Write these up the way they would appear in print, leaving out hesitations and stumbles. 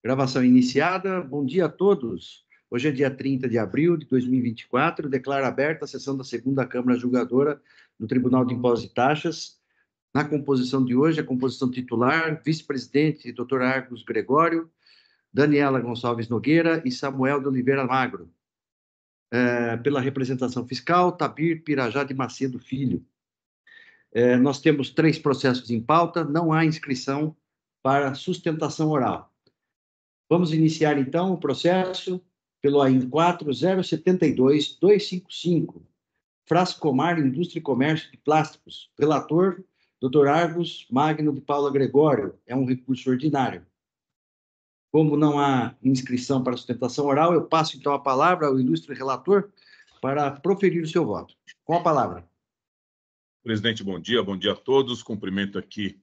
Gravação iniciada. Bom dia a todos. Hoje é dia 30 de abril de 2024. Declaro aberta a sessão da segunda Câmara Julgadora do Tribunal de Impostos e Taxas. Na composição de hoje, a composição titular, vice-presidente, Dr. Argos Gregório, Daniela Gonçalves Nogueira e Samuel de Oliveira Magro. Pela representação fiscal, Tabir Pirajá de Macedo Filho. Nós temos 3 processos em pauta, não há inscrição para sustentação oral. Vamos iniciar, então, o processo pelo AIN 4072255, Frascomar Indústria e Comércio de Plásticos. Relator, Dr. Argos Magno de Paula Gregório. É um recurso ordinário. Como não há inscrição para sustentação oral, eu passo, então, a palavra ao ilustre relator para proferir o seu voto. Com a palavra. Presidente, bom dia a todos. Cumprimento aqui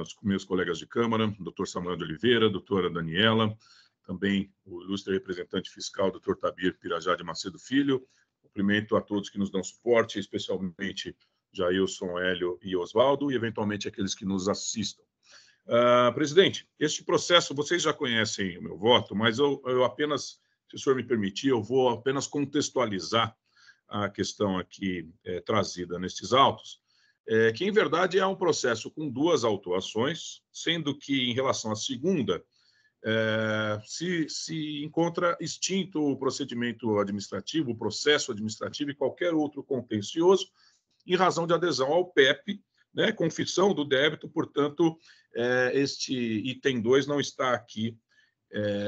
os meus colegas de Câmara, Dr. Samuel de Oliveira, doutora Daniela, também o ilustre representante fiscal, Dr. Tabir Pirajá de Macedo Filho. Cumprimento a todos que nos dão suporte, especialmente Jailson, Hélio e Oswaldo, e eventualmente aqueles que nos assistam. Presidente, este processo, vocês já conhecem o meu voto, mas eu apenas, se o senhor me permitir, eu vou apenas contextualizar a questão aqui trazida nestes autos, que, em verdade, é um processo com 2 autuações, sendo que, em relação à segunda, se encontra extinto o procedimento administrativo, o processo administrativo e qualquer outro contencioso, em razão de adesão ao PEP, né, confissão do débito, portanto, este item 2 não está aqui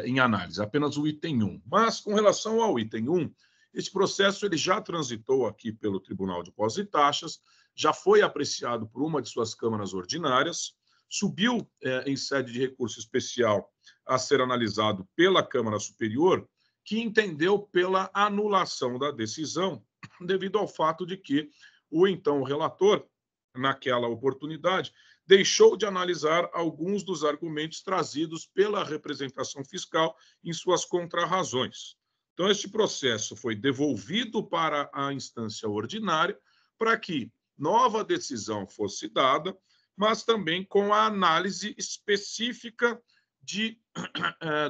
em análise, apenas o item 1. Mas, com relação ao item 1, este processo ele já transitou aqui pelo Tribunal de Impostos e Taxas, já foi apreciado por uma de suas câmaras ordinárias, subiu em sede de recurso especial a ser analisado pela Câmara Superior, que entendeu pela anulação da decisão, devido ao fato de que o então relator, naquela oportunidade, deixou de analisar alguns dos argumentos trazidos pela representação fiscal em suas contrarrazões. Então, este processo foi devolvido para a instância ordinária para que nova decisão fosse dada, mas também com a análise específica de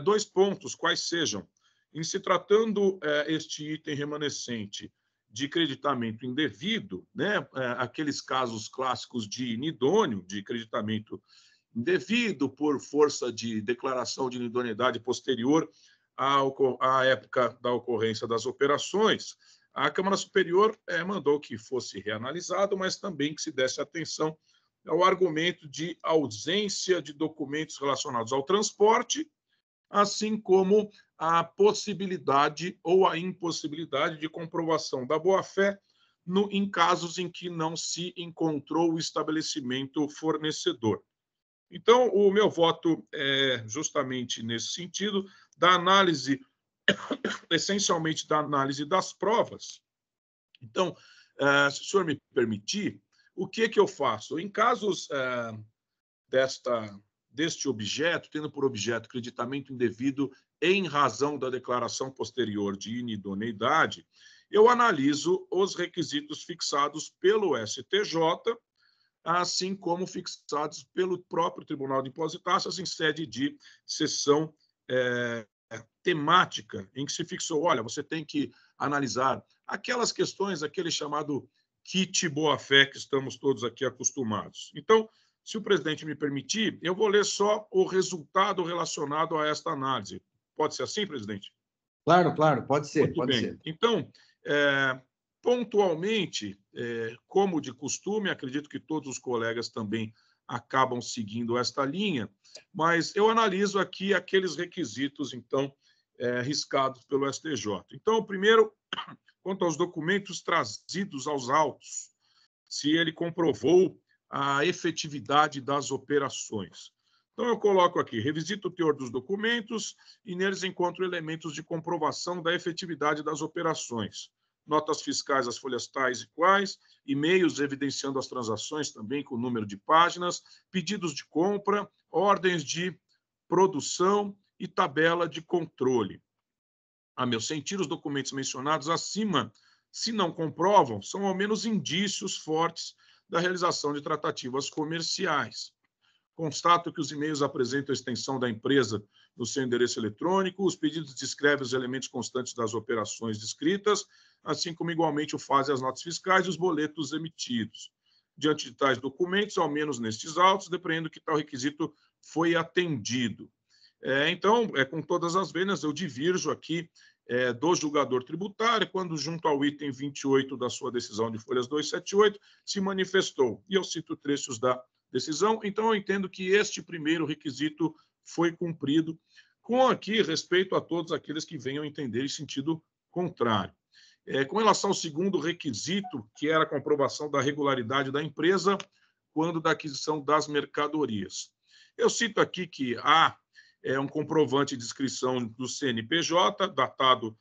2 pontos, quais sejam, em se tratando este item remanescente de creditamento indevido, né, aqueles casos clássicos de inidôneo, de creditamento indevido por força de declaração de inidoneidade posterior à época da ocorrência das operações, a Câmara Superior mandou que fosse reanalisado, mas também que se desse atenção ao argumento de ausência de documentos relacionados ao transporte, assim como a possibilidade ou a impossibilidade de comprovação da boa-fé em casos em que não se encontrou o estabelecimento fornecedor. Então, o meu voto é justamente nesse sentido, da análise, essencialmente da análise das provas. Então, se o senhor me permitir, o que eu faço? Em casos deste objeto, tendo por objeto creditamento indevido em razão da declaração posterior de inidoneidade, eu analiso os requisitos fixados pelo STJ, assim como fixados pelo próprio Tribunal de Impostos e Taxas em sede de sessão temática, em que se fixou, olha, você tem que analisar aquelas questões, aquele chamado kit boa-fé que estamos todos aqui acostumados. Então, se o presidente me permitir, eu vou ler só o resultado relacionado a esta análise. Pode ser assim, presidente? Claro, pode ser. Muito bem. Então, pontualmente, como de costume, acredito que todos os colegas também acabam seguindo esta linha, mas eu analiso aqui aqueles requisitos, então, riscados pelo STJ. Então, o primeiro, quanto aos documentos trazidos aos autos, se ele comprovou a efetividade das operações. Então, eu coloco aqui, revisito o teor dos documentos e neles encontro elementos de comprovação da efetividade das operações. Notas fiscais, as folhas tais e quais, e-mails evidenciando as transações também com o número de páginas, pedidos de compra, ordens de produção e tabela de controle. A meu sentir, os documentos mencionados acima, se não comprovam, são ao menos indícios fortes da realização de tratativas comerciais. Constato que os e-mails apresentam a extensão da empresa no seu endereço eletrônico, os pedidos descrevem os elementos constantes das operações descritas, assim como igualmente o fazem as notas fiscais e os boletos emitidos. Diante de tais documentos, ao menos nestes autos, depreendo que tal requisito foi atendido. Então, com todas as venas, eu divirjo aqui do julgador tributário, quando, junto ao item 28 da sua decisão de folhas 278, se manifestou. E eu cito trechos da decisão. Então, eu entendo que este primeiro requisito foi cumprido, com aqui respeito a todos aqueles que venham entender em sentido contrário. Com relação ao segundo requisito, que era a comprovação da regularidade da empresa quando da aquisição das mercadorias. Eu cito aqui que há um comprovante de inscrição do CNPJ, datado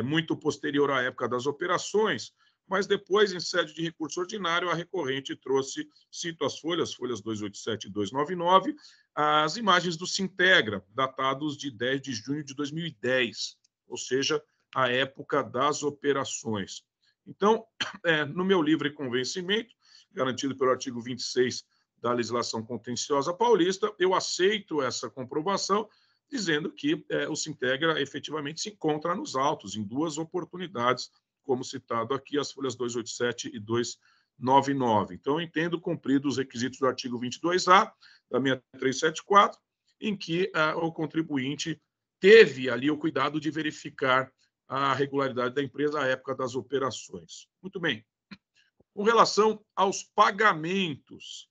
muito posterior à época das operações, mas depois, em sede de recurso ordinário, a recorrente trouxe, cito as folhas 287 e 299, as imagens do Sintegra, datados de 10 de junho de 2010, ou seja, a época das operações. Então, no meu livre convencimento, garantido pelo artigo 26 da legislação contenciosa paulista, eu aceito essa comprovação, dizendo que o Sintegra efetivamente se encontra nos autos, em duas oportunidades, como citado aqui, as folhas 287 e 299. Então, eu entendo cumpridos os requisitos do artigo 22A da 6374, em que o contribuinte teve ali o cuidado de verificar a regularidade da empresa à época das operações. Muito bem. Com relação aos pagamentos,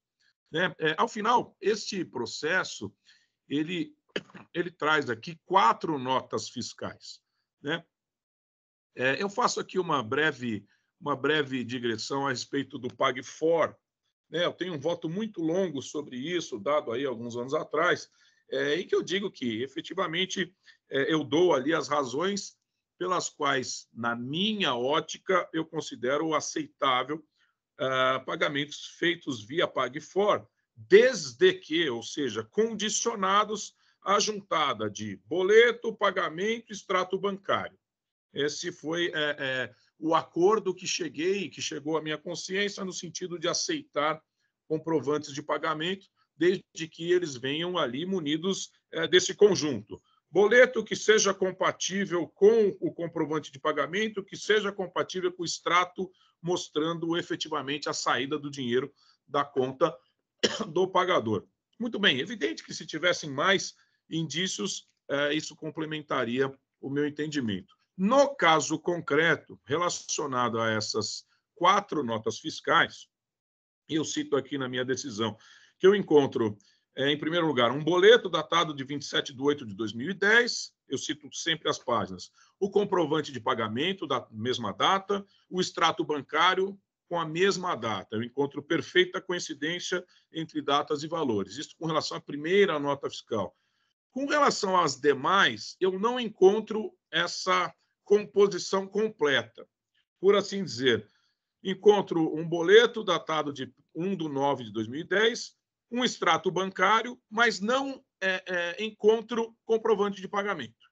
né? Ao final, este processo ele traz aqui 4 notas fiscais, né? Eu faço aqui uma breve digressão a respeito do PagFor, né? Eu tenho um voto muito longo sobre isso, dado aí alguns anos atrás, em que eu digo que, efetivamente, eu dou ali as razões pelas quais, na minha ótica, eu considero aceitável pagamentos feitos via PagFor, desde que, ou seja, condicionados à juntada de boleto, pagamento e extrato bancário. Esse foi o acordo que chegou à minha consciência no sentido de aceitar comprovantes de pagamento, desde que eles venham ali munidos desse conjunto. Boleto que seja compatível com o comprovante de pagamento, que seja compatível com o extrato mostrando efetivamente a saída do dinheiro da conta do pagador. Muito bem, evidente que se tivessem mais indícios, isso complementaria o meu entendimento. No caso concreto, relacionado a essas 4 notas fiscais, eu cito aqui na minha decisão que eu encontro, em primeiro lugar, um boleto datado de 27 de 8 de 2010, eu cito sempre as páginas, o comprovante de pagamento da mesma data, o extrato bancário com a mesma data. Eu encontro perfeita coincidência entre datas e valores. Isso com relação à primeira nota fiscal. Com relação às demais, eu não encontro essa composição completa. Por assim dizer, encontro um boleto datado de 1 de 9 de 2010, um extrato bancário, mas não encontro comprovante de pagamento.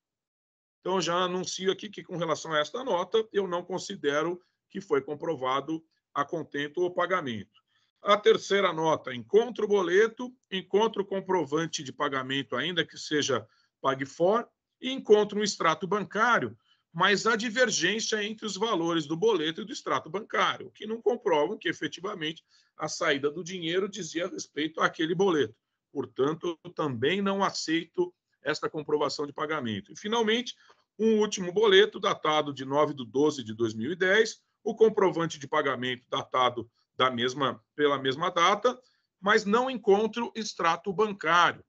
Então, já anuncio aqui que, com relação a esta nota, eu não considero que foi comprovado a contento o pagamento. A terceira nota, encontro o boleto, encontro o comprovante de pagamento, ainda que seja PagFor, e encontro um extrato bancário, mas há divergência entre os valores do boleto e do extrato bancário, que não comprovam que, efetivamente, a saída do dinheiro dizia respeito àquele boleto. Portanto, eu também não aceito esta comprovação de pagamento. E, finalmente, um último boleto, datado de 9 de 12 de 2010, o comprovante de pagamento datado pela mesma data, mas não encontro extrato bancário.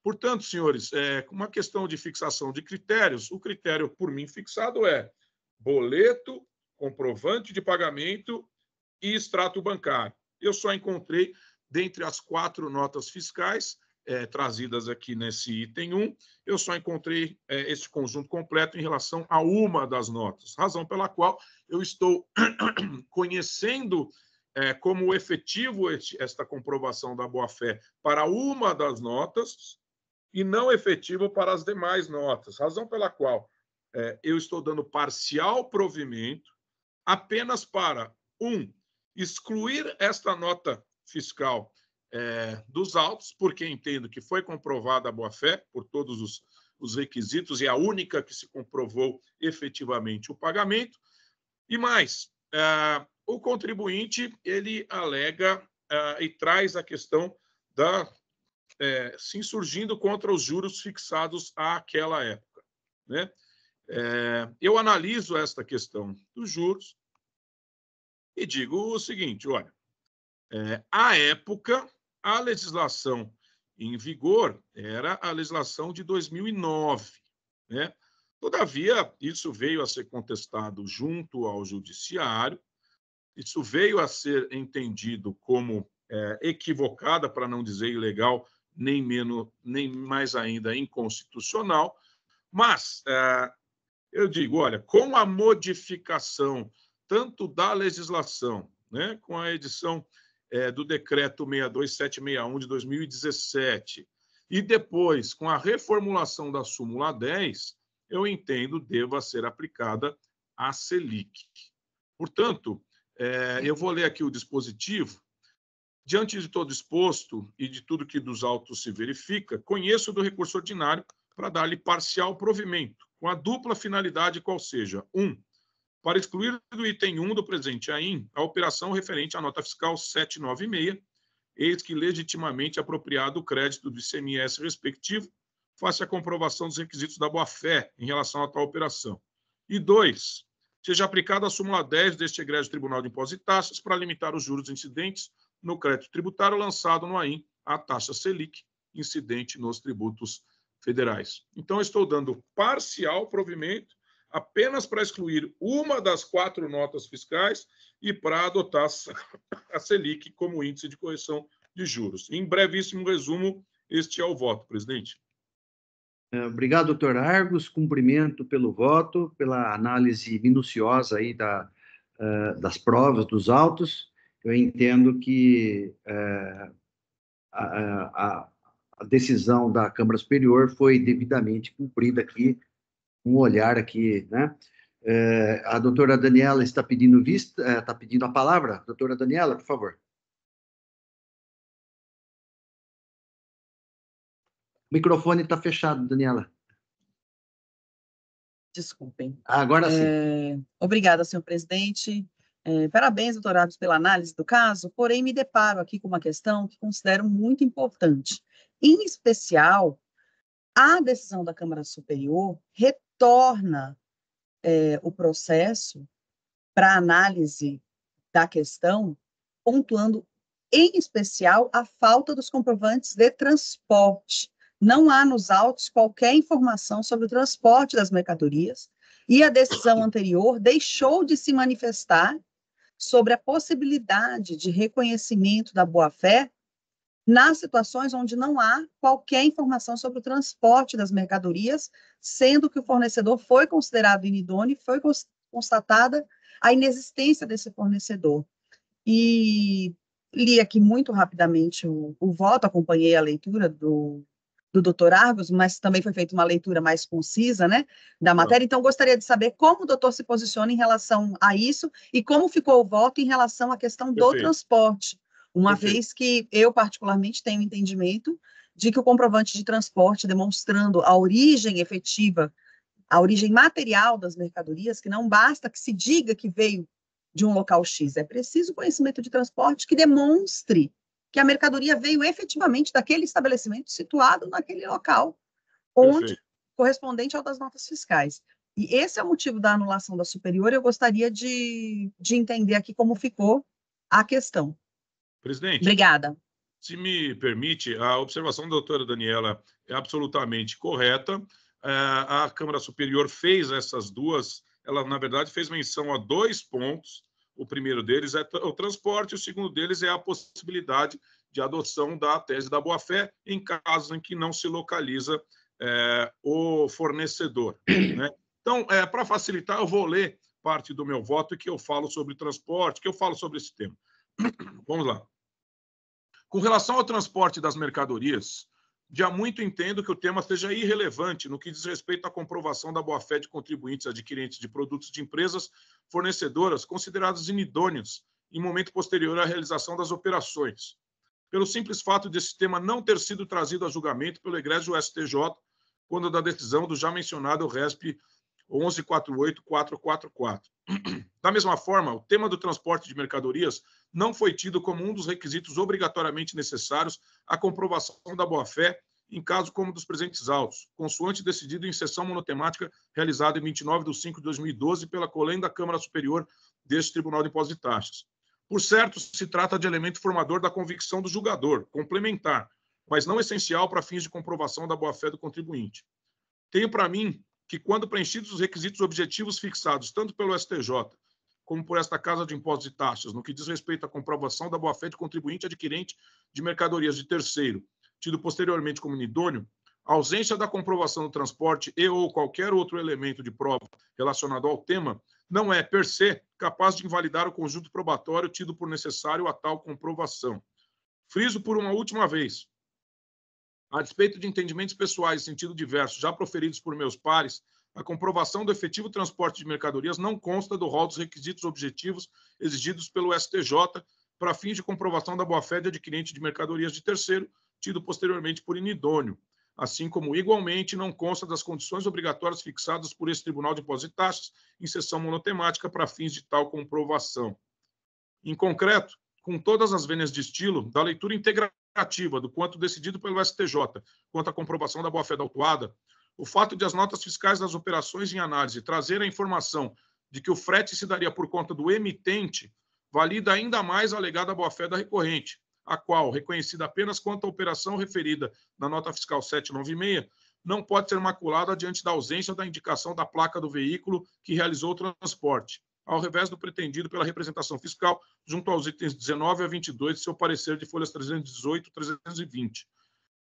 Portanto, senhores, uma questão de fixação de critérios, o critério por mim fixado é boleto, comprovante de pagamento e extrato bancário. Eu só encontrei, dentre as 4 notas fiscais trazidas aqui nesse item 1, eu só encontrei esse conjunto completo em relação a uma das notas, razão pela qual eu estou conhecendo como efetivo esta comprovação da boa-fé para uma das notas e não efetivo para as demais notas, razão pela qual eu estou dando parcial provimento apenas para, excluir esta nota fiscal dos autos, porque entendo que foi comprovada a boa-fé por todos os requisitos e a única que se comprovou efetivamente o pagamento. E mais, o contribuinte ele alega e traz a questão da se insurgindo contra os juros fixados àquela época, né? Eu analiso esta questão dos juros e digo o seguinte: olha, à época, a legislação em vigor era a legislação de 2009, né? Todavia, isso veio a ser contestado junto ao judiciário, isso veio a ser entendido como equivocada, para não dizer ilegal, nem mais ainda inconstitucional, mas eu digo, olha, com a modificação tanto da legislação, né, com a edição do Decreto 62761 de 2017, e depois com a reformulação da súmula 10, eu entendo deva ser aplicada a Selic. Portanto, eu vou ler aqui o dispositivo. Diante de todo exposto e de tudo que dos autos se verifica, conheço do recurso ordinário para dar-lhe parcial provimento, com a dupla finalidade qual seja: 1. Para excluir do item 1 do presente AIM a operação referente à nota fiscal 796, eis que legitimamente apropriado o crédito do ICMS respectivo, face a comprovação dos requisitos da boa-fé em relação a tal operação. E 2. Seja aplicada a súmula 10 deste egrégio Tribunal de Impostos e Taxas para limitar os juros incidentes no crédito tributário lançado no AIM à taxa Selic incidente nos tributos federais. Então, estou dando parcial provimento apenas para excluir uma das 4 notas fiscais e para adotar a Selic como índice de correção de juros. Em brevíssimo resumo, este é o voto, presidente. Obrigado, doutor Argos. Cumprimento pelo voto, pela análise minuciosa aí das provas, dos autos. Eu entendo que a decisão da Câmara Superior foi devidamente cumprida aqui, um olhar aqui, né? A doutora Daniela está pedindo está pedindo a palavra. Doutora Daniela, por favor. O microfone está fechado, Daniela. Desculpem. Agora sim. Obrigada, senhor presidente. Parabéns, doutor Argos, pela análise do caso, porém me deparo aqui com uma questão que considero muito importante. Em especial, a decisão da Câmara Superior retorna o processo para análise da questão, pontuando em especial a falta dos comprovantes de transporte. Não há nos autos qualquer informação sobre o transporte das mercadorias e a decisão anterior deixou de se manifestar sobre a possibilidade de reconhecimento da boa-fé nas situações onde não há qualquer informação sobre o transporte das mercadorias, sendo que o fornecedor foi considerado inidôneo e foi constatada a inexistência desse fornecedor. E li aqui muito rapidamente o voto, acompanhei a leitura do doutor Argos, mas também foi feita uma leitura mais concisa, né, da matéria. Então, gostaria de saber como o doutor se posiciona em relação a isso e como ficou o voto em relação à questão do transporte, uma vez que eu, particularmente, tenho entendimento de que o comprovante de transporte demonstrando a origem efetiva, a origem material das mercadorias, que não basta que se diga que veio de um local X, é preciso conhecimento de transporte que demonstre que a mercadoria veio efetivamente daquele estabelecimento situado naquele local, onde correspondente ao das notas fiscais. E esse é o motivo da anulação da superior. Eu gostaria de entender aqui como ficou a questão. Presidente. Obrigada. Se me permite, a observação da doutora Daniela é absolutamente correta. A Câmara Superior fez essas duas, ela, na verdade, fez menção a 2 pontos. O primeiro deles é o transporte, o segundo deles é a possibilidade de adoção da tese da boa-fé em casos em que não se localiza o fornecedor, né? Então, para facilitar, eu vou ler parte do meu voto que eu falo sobre transporte, que eu falo sobre esse tema. Vamos lá. Com relação ao transporte das mercadorias, já muito entendo que o tema seja irrelevante no que diz respeito à comprovação da boa-fé de contribuintes adquirentes de produtos de empresas fornecedoras consideradas inidôneas em momento posterior à realização das operações. pelo simples fato de esse tema não ter sido trazido a julgamento pelo egrégio STJ, quando da decisão do já mencionado RESP 1148-444. Da mesma forma, o tema do transporte de mercadorias não foi tido como um dos requisitos obrigatoriamente necessários à comprovação da boa-fé em caso como dos presentes autos, consoante decidido em sessão monotemática realizada em 29 de 5 de 2012 pela Colém da Câmara Superior deste Tribunal de Impostos e Taxas. Por certo, se trata de elemento formador da convicção do julgador, complementar, mas não essencial para fins de comprovação da boa-fé do contribuinte. Tenho para mim que, quando preenchidos os requisitos objetivos fixados tanto pelo STJ como por esta Casa de Impostos e Taxas, no que diz respeito à comprovação da boa-fé de contribuinte adquirente de mercadorias de terceiro, tido posteriormente como inidôneo, a ausência da comprovação do transporte e ou qualquer outro elemento de prova relacionado ao tema não é, per se, capaz de invalidar o conjunto probatório tido por necessário a tal comprovação. Friso por uma última vez, a despeito de entendimentos pessoais em sentido diverso já proferidos por meus pares, a comprovação do efetivo transporte de mercadorias não consta do rol dos requisitos objetivos exigidos pelo STJ para fins de comprovação da boa-fé de adquirente de mercadorias de terceiro, tido posteriormente por inidôneo, assim como, igualmente, não consta das condições obrigatórias fixadas por esse Tribunal de Impostos e Taxas em sessão monotemática para fins de tal comprovação. Em concreto, com todas as vênias de estilo, da leitura integrativa do quanto decidido pelo STJ quanto à comprovação da boa-fé da autuada, o fato de as notas fiscais das operações em análise trazerem a informação de que o frete se daria por conta do emitente valida ainda mais a alegada boa-fé da recorrente, a qual, reconhecida apenas quanto à operação referida na nota fiscal 796, não pode ser maculada diante da ausência da indicação da placa do veículo que realizou o transporte, ao revés do pretendido pela representação fiscal, junto aos itens 19 a 22 de seu parecer de folhas 318 e 320.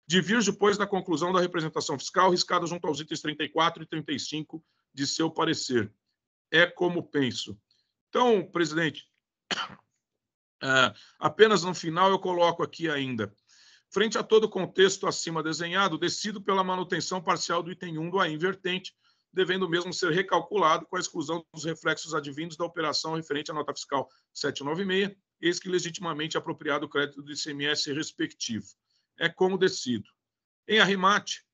Divirjo, pois, da conclusão da representação fiscal, riscada junto aos itens 34 e 35 de seu parecer. É como penso. Então, presidente, apenas no final eu coloco aqui ainda. Frente a todo o contexto acima desenhado, decido pela manutenção parcial do item 1 do AIM vertente, devendo mesmo ser recalculado com a exclusão dos reflexos advindos da operação referente à nota fiscal 796, eis que legitimamente apropriado o crédito do ICMS respectivo. É como decido. Em arremate,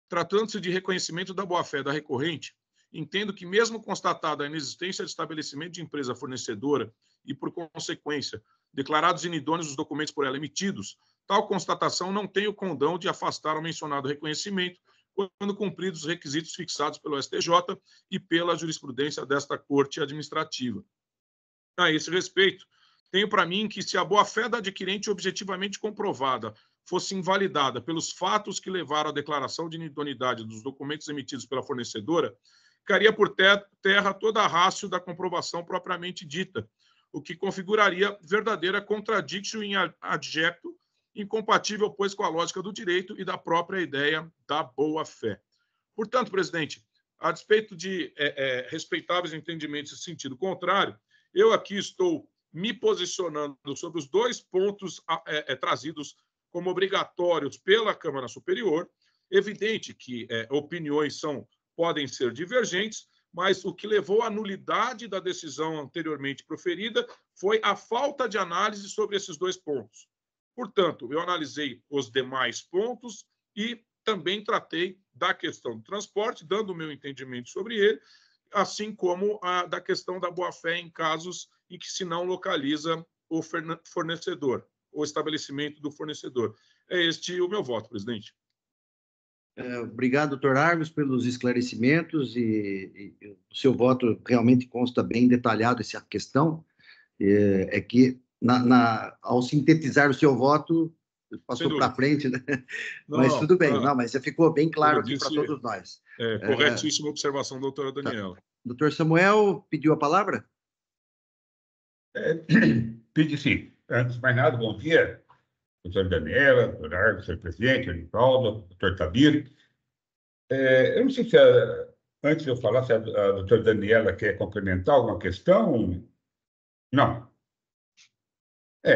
tratando-se de reconhecimento da boa-fé da recorrente, entendo que, mesmo constatada a inexistência de estabelecimento de empresa fornecedora e, por consequência, declarados inidôneos os documentos por ela emitidos, tal constatação não tem o condão de afastar o mencionado reconhecimento quando cumpridos os requisitos fixados pelo STJ e pela jurisprudência desta Corte Administrativa. A esse respeito, tenho para mim que, se a boa-fé da adquirente objetivamente comprovada fosse invalidada pelos fatos que levaram à declaração de inidoneidade dos documentos emitidos pela fornecedora, ficaria por terra toda a rácio da comprovação propriamente dita, o que configuraria verdadeira contradiction in adjecto, incompatível, pois, com a lógica do direito e da própria ideia da boa-fé. Portanto, presidente, a despeito de respeitáveis entendimentos em sentido contrário, eu aqui estou me posicionando sobre os dois pontos trazidos como obrigatórios pela Câmara Superior. Evidente que opiniões podem ser divergentes, mas o que levou à nulidade da decisão anteriormente proferida foi a falta de análise sobre esses dois pontos. Portanto, eu analisei os demais pontos e também tratei da questão do transporte, dando o meu entendimento sobre ele, assim como a da questão da boa-fé em casos em que se não localiza o fornecedor, o estabelecimento do fornecedor. É este o meu voto, presidente. Obrigado, doutor Argos, pelos esclarecimentos e o seu voto realmente consta bem detalhado essa questão. É que, ao sintetizar o seu voto, passou para frente, né? Não, mas tudo bem, mas já ficou bem claro aqui para todos nós. Corretíssima observação, doutora Daniela. Tá. Doutor Samuel pediu a palavra? Pedi sim. Antes de mais nada, bom dia, doutora Daniela, doutor Argos, senhor presidente, Anivaldo, doutor Tabir. Eu não sei se, antes de eu falar, se a doutora Daniela quer complementar alguma questão. Não.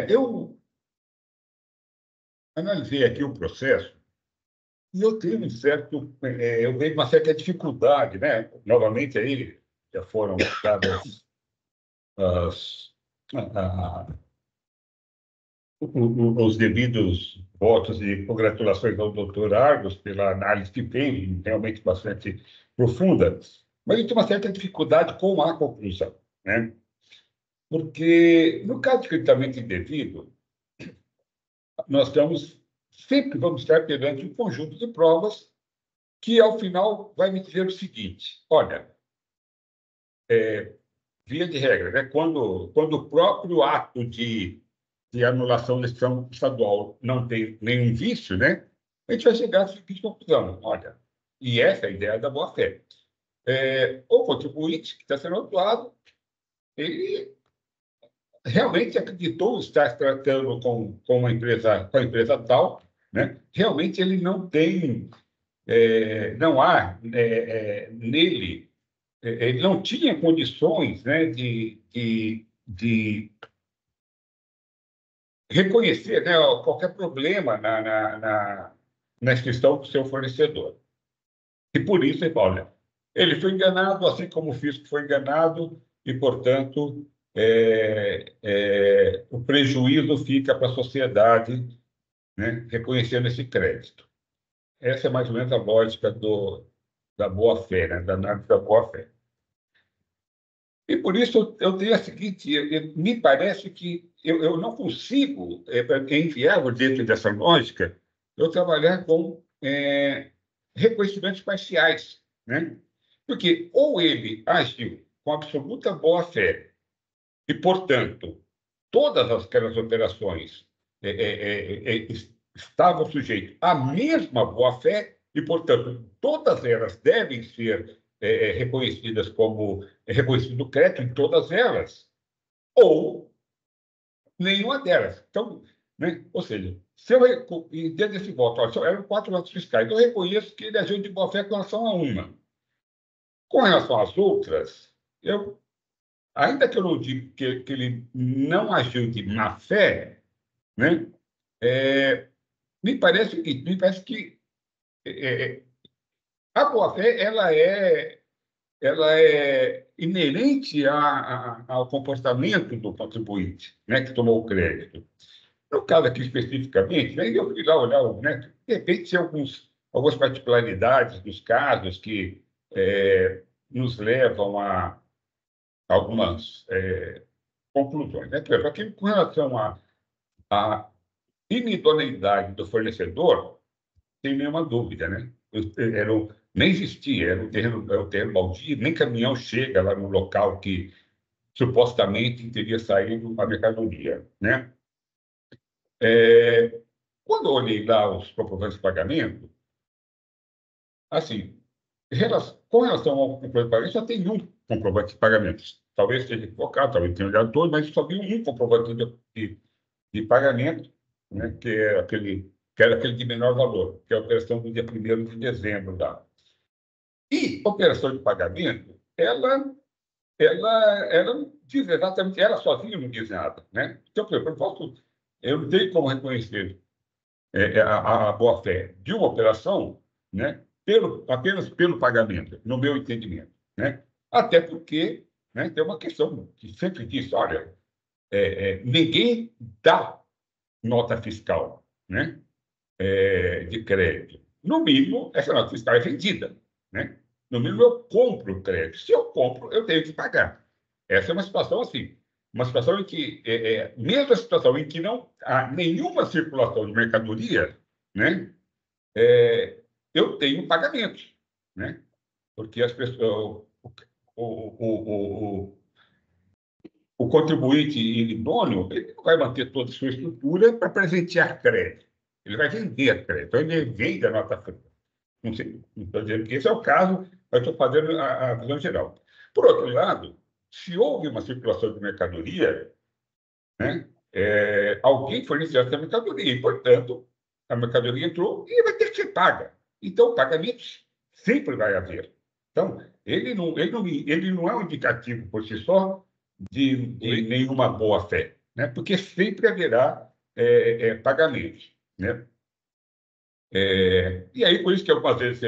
Eu analisei aqui o processo e eu tenho eu vejo uma certa dificuldade, né? Novamente aí já foram dadas os devidos votos de congratulações ao doutor Argos pela análise que fez, realmente bastante profunda, mas ele tem uma certa dificuldade com a conclusão, né? Porque, no caso de creditamento indevido, nós sempre vamos estar perante um conjunto de provas que, ao final, vai me dizer o seguinte: olha, via de regra, né? Quando o próprio ato de anulação da decisão estadual não tem nenhum vício, né? A gente vai chegar à seguinte conclusão: olha, e essa é a ideia da boa-fé. O contribuinte que está sendo autuado, ele realmente acreditou estar tratando com a empresa tal, né? Realmente ele não tem, não há nele, ele não tinha condições, né, de reconhecer, né, qualquer problema na inscrição do seu fornecedor. E por isso ele fala, olha, ele foi enganado, assim como o fisco foi enganado, e, portanto, o prejuízo fica para a sociedade, né, reconhecendo esse crédito. Essa é mais ou menos a lógica da boa-fé, né, da análise da boa-fé. E por isso eu tenho a seguinte, me parece que eu não consigo, é inviável dentro dessa lógica, eu trabalhar com reconhecimentos parciais, né? Porque ou ele agiu com absoluta boa-fé e, portanto, todas aquelas operações estavam sujeitas à mesma boa-fé e, portanto, todas elas devem ser reconhecidas como reconhecido crédito em todas elas, ou nenhuma delas. Então, né? Ou seja, se eu, dentro desse voto, eram 4 notas fiscais, eu reconheço que ele agiu de boa-fé com relação a uma. Com relação às outras, ainda que eu não diga que ele não agiu de má-fé, né? Me parece que a boa-fé ela é inerente ao comportamento do contribuinte, né, que tomou o crédito. No caso aqui especificamente, né, eu fui lá olhar, né, de repente, algumas particularidades dos casos que nos levam a algumas conclusões. Né? Por exemplo, aqui, com relação à inidoneidade do fornecedor, sem nenhuma dúvida, né? Nem existia, era o terreno baldio, nem caminhão chega lá no local que supostamente teria saído a mercadoria, né? Quando eu olhei lá os comprovantes de pagamento, assim, com relação ao comprovante de pagamento, só tem um comprovante de pagamento. Talvez seja equivocado, talvez tenha olhado todos, mas só vi um comprovante de pagamento, né, que era aquele de menor valor, que é a operação do dia 1º de dezembro. E a operação de pagamento, ela diz exatamente, ela sozinha não diz nada. Né? Então, por exemplo, eu não tenho como reconhecer a boa-fé de uma operação, né, apenas pelo pagamento, no meu entendimento. Né? Até porque, né, tem uma questão que sempre diz, olha, ninguém dá nota fiscal, né, de crédito. No mínimo, essa nota fiscal é vendida. Né? No mínimo, eu compro o crédito. Se eu compro, eu tenho que pagar. Essa é uma situação assim. Uma situação em que, mesmo a situação em que não há nenhuma circulação de mercadoria, né, eu tenho pagamento. Né? Porque as pessoas, o contribuinte idôneo, ele não vai manter toda a sua estrutura para presentear crédito. Ele vai vender crédito. Então, ele vende a nota fiscal. Não sei, não estou dizendo que esse é o caso, mas estou fazendo a visão geral. Por outro lado, se houve uma circulação de mercadoria, né, alguém forneceu essa mercadoria, e, portanto, a mercadoria entrou e vai ter que ser paga. Então, pagamento sempre vai haver. Então, ele não é um indicativo por si só de nenhuma boa-fé, né, porque sempre haverá pagamentos. Né? E aí, por isso que algumas vezes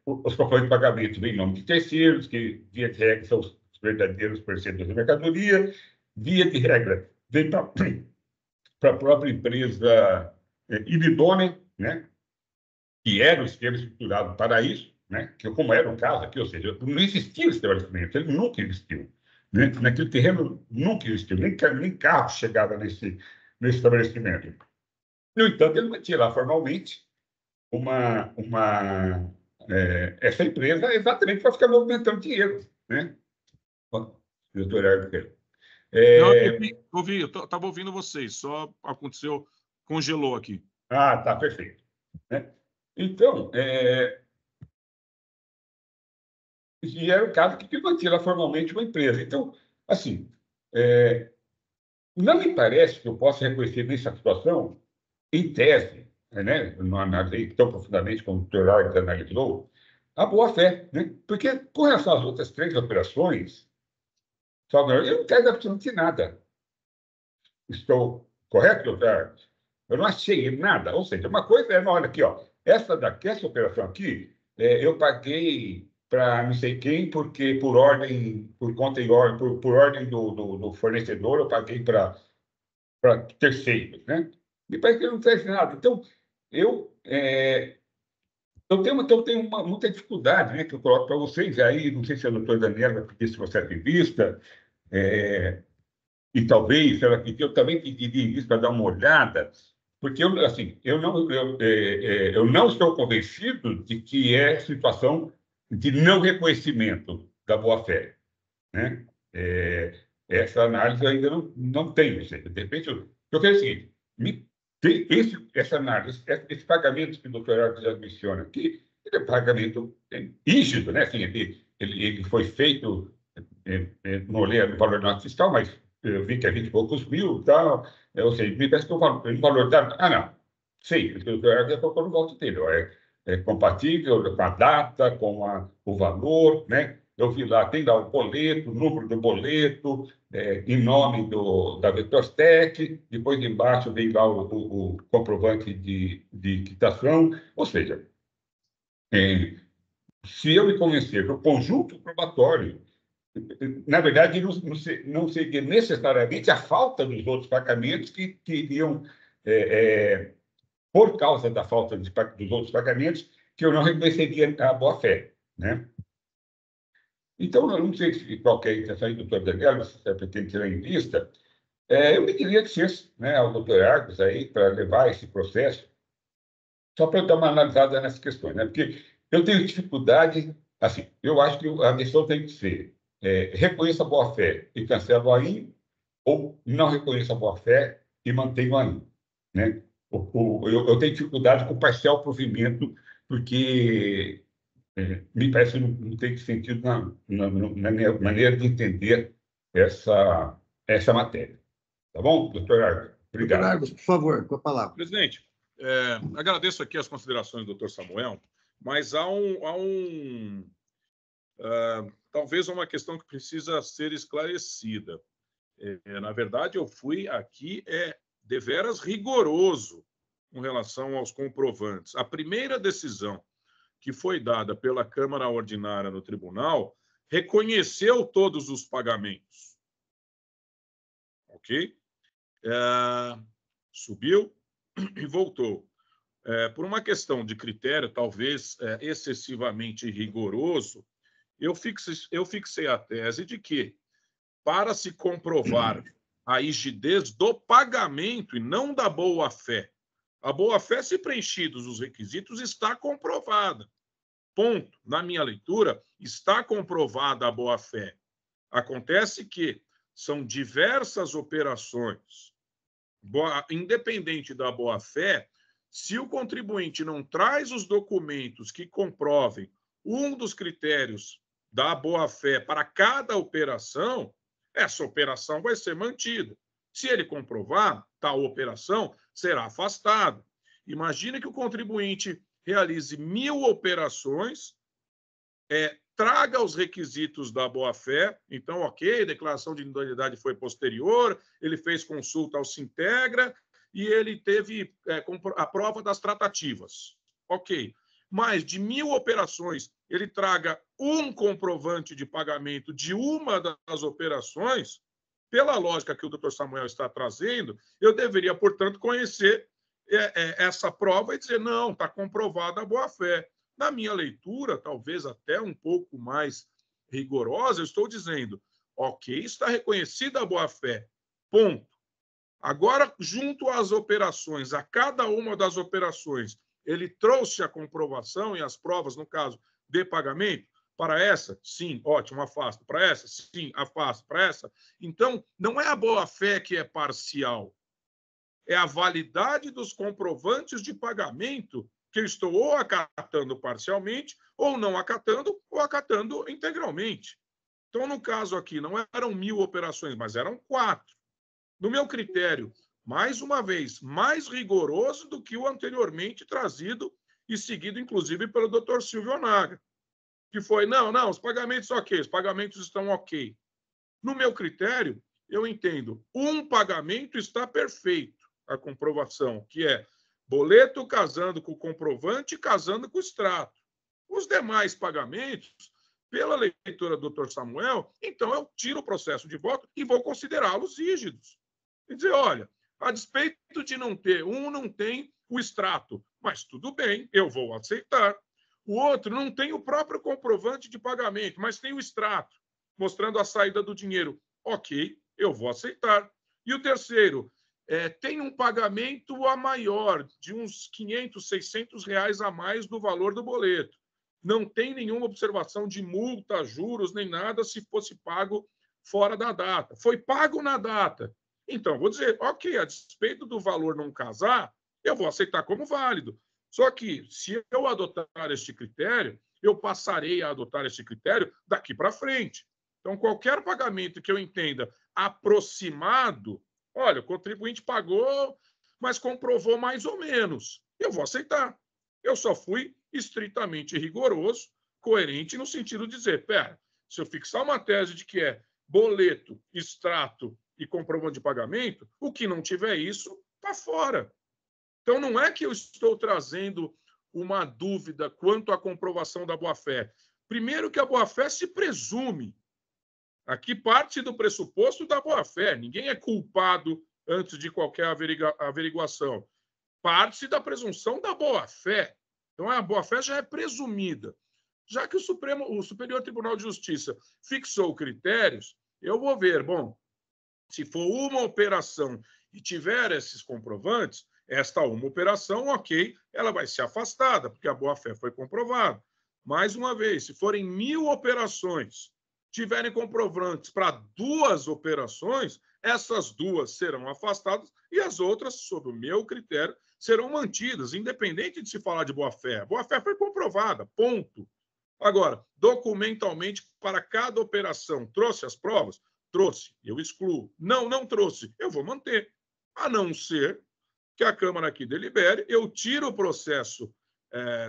os comprovantes de pagamento vêm em nome de terceiros, que, via de regra, são os verdadeiros fornecedores de mercadoria, via de regra, vem para a própria empresa idônea, né? Que era o esquema estruturado para isso, né? Que como era o caso aqui, ou seja, não existia o estabelecimento, ele nunca existiu. Né? Naquele terreno nunca existiu, nem carro chegava nesse estabelecimento. No entanto, ele mantinha lá formalmente essa empresa exatamente para ficar movimentando dinheiro. Né? Doutor Herber. Não, eu ouvi, eu estava ouvindo vocês, só aconteceu, congelou aqui. Ah, tá, perfeito. Né? Então, e era o caso que mantinha lá formalmente uma empresa. Então, assim, não me parece que eu possa reconhecer nessa situação, em tese, né, não analisei tão profundamente como o Dr. Arnes analisou, a boa-fé. Né? Porque, com relação às outras 3 operações, Salvador, eu não quero absolutamente nada. Estou correto, doutor Arnes? Eu não achei nada. Ou seja, uma coisa é, olha aqui, ó, essa operação aqui, eu paguei para não sei quem, porque por conta e ordem, por ordem do fornecedor, eu paguei para terceiros, né? Me parece que não fez nada. Então, eu, eu tenho muita dificuldade, né, que eu coloco para vocês aí, não sei se a doutora Daniela vai pedir esse processo de vista, e talvez ela pediu, eu também pediria isso para dar uma olhada, porque eu não estou convencido de que é situação de não reconhecimento da boa-fé, né? Essa análise eu ainda não tenho. De repente, eu quero o seguinte, essa análise, esse pagamento que o doutor Arthur já menciona aqui, ele é um pagamento rígido, né? Assim, ele foi feito, não olhei no valor da nota fiscal, mas eu vi que é 20 e poucos mil, tal, ou seja, me parece que o valor da... Ah, não, sim, o doutor Arthur colocou no voto dele, ó, é compatível com a data, com o valor, né? Eu vi lá, tem lá o boleto, o número do boleto, em nome da Vetorstec, depois embaixo vem lá o comprovante de quitação, ou seja, se eu me convencer que o conjunto probatório, na verdade, não seria necessariamente a falta dos outros pagamentos que iriam, por causa da falta dos outros pagamentos, que eu não reconheceria a boa-fé, né? Então, eu não sei se qualquer intenção aí, doutor Daniel, se você pretende tirar em vista, eu pediria licença, né, ao doutor Argos aí para levar esse processo, só para eu dar uma analisada nessas questões, né? Porque eu tenho dificuldade, assim, eu acho que a decisão tem que ser reconheça a boa-fé e cancela o AIM, ou não reconheça a boa-fé e mantenha o AIM, né? Eu tenho dificuldade com parcial provimento, porque me parece que não tem sentido na minha maneira de entender essa matéria. Tá bom, doutor Argos? Obrigado. Doutor Argos, por favor, com a palavra. Presidente, agradeço aqui as considerações do doutor Samuel, mas há talvez uma questão que precisa ser esclarecida. Na verdade, eu fui aqui deveras rigoroso com relação aos comprovantes. A primeira decisão que foi dada pela Câmara Ordinária no tribunal reconheceu todos os pagamentos. Ok? Subiu e voltou. Por uma questão de critério, talvez excessivamente rigoroso, eu fixei a tese de que, para se comprovar a rigidez do pagamento e não da boa-fé, a boa-fé, se preenchidos os requisitos, está comprovada. Ponto. Na minha leitura, está comprovada a boa-fé. Acontece que são diversas operações. Independente da boa-fé, se o contribuinte não traz os documentos que comprovem um dos critérios da boa-fé para cada operação, essa operação vai ser mantida. Se ele comprovar, tal operação será afastada. Imagine que o contribuinte realize 1000 operações, traga os requisitos da boa-fé, então, ok, declaração de individualidade foi posterior, ele fez consulta ao Sintegra e ele teve a prova das tratativas. Ok. Mas de 1000 operações, ele traga um comprovante de pagamento de uma das operações, pela lógica que o doutor Samuel está trazendo, eu deveria, portanto, conhecer essa prova e dizer, não, está comprovada a boa-fé. Na minha leitura, talvez até um pouco mais rigorosa, eu estou dizendo, ok, está reconhecida a boa-fé, ponto. Agora, junto às operações, a cada uma das operações, ele trouxe a comprovação e as provas, no caso, de pagamento. Para essa, sim, ótimo, afasto. Para essa, sim, afasto. Para essa. Então, não é a boa-fé que é parcial. É a validade dos comprovantes de pagamento que eu estou ou acatando parcialmente, ou não acatando, ou acatando integralmente. Então, no caso aqui, não eram 1.000 operações, mas eram 4. No meu critério, mais uma vez, mais rigoroso do que o anteriormente trazido e seguido, inclusive, pelo doutor Silvio Onaga, que foi, não, os pagamentos ok, os pagamentos estão ok. No meu critério, eu entendo, um pagamento está perfeito, a comprovação, que é boleto casando com o comprovante e casando com o extrato. Os demais pagamentos, pela leitura do doutor Samuel, então eu tiro o processo de voto e vou considerá-los rígidos. E dizer, olha, a despeito de não ter, um não tem o extrato, mas tudo bem, eu vou aceitar. O outro não tem o próprio comprovante de pagamento, mas tem o extrato, mostrando a saída do dinheiro. Ok, eu vou aceitar. E o terceiro, tem um pagamento a maior, de uns 500, 600 reais a mais do valor do boleto. Não tem nenhuma observação de multa, juros, nem nada se fosse pago fora da data. Foi pago na data. Então, vou dizer, ok, a despeito do valor não casar, eu vou aceitar como válido. Só que, se eu adotar este critério, eu passarei a adotar este critério daqui para frente. Então, qualquer pagamento que eu entenda aproximado, olha, o contribuinte pagou, mas comprovou mais ou menos, eu vou aceitar. Eu só fui estritamente rigoroso, coerente, no sentido de dizer, se eu fixar uma tese de que é boleto, extrato e comprovante de pagamento, o que não tiver isso, está fora. Então, não é que eu estou trazendo uma dúvida quanto à comprovação da boa-fé. Primeiro que a boa-fé se presume. Aqui parte do pressuposto da boa-fé. Ninguém é culpado antes de qualquer averiguação. Parte da presunção da boa-fé. Então, a boa-fé já é presumida. Já que o Superior Tribunal de Justiça fixou critérios, eu vou ver, bom, se for uma operação e tiver esses comprovantes, esta uma operação, ok, ela vai ser afastada, porque a boa-fé foi comprovada. Mais uma vez, se forem 1.000 operações, tiverem comprovantes para 2 operações, essas 2 serão afastadas e as outras, sob o meu critério, serão mantidas, independente de se falar de boa-fé. Boa-fé foi comprovada, ponto. Agora, documentalmente, para cada operação, trouxe as provas? Trouxe, eu excluo. Não trouxe, eu vou manter. A não ser que a Câmara aqui delibere, eu tiro o processo,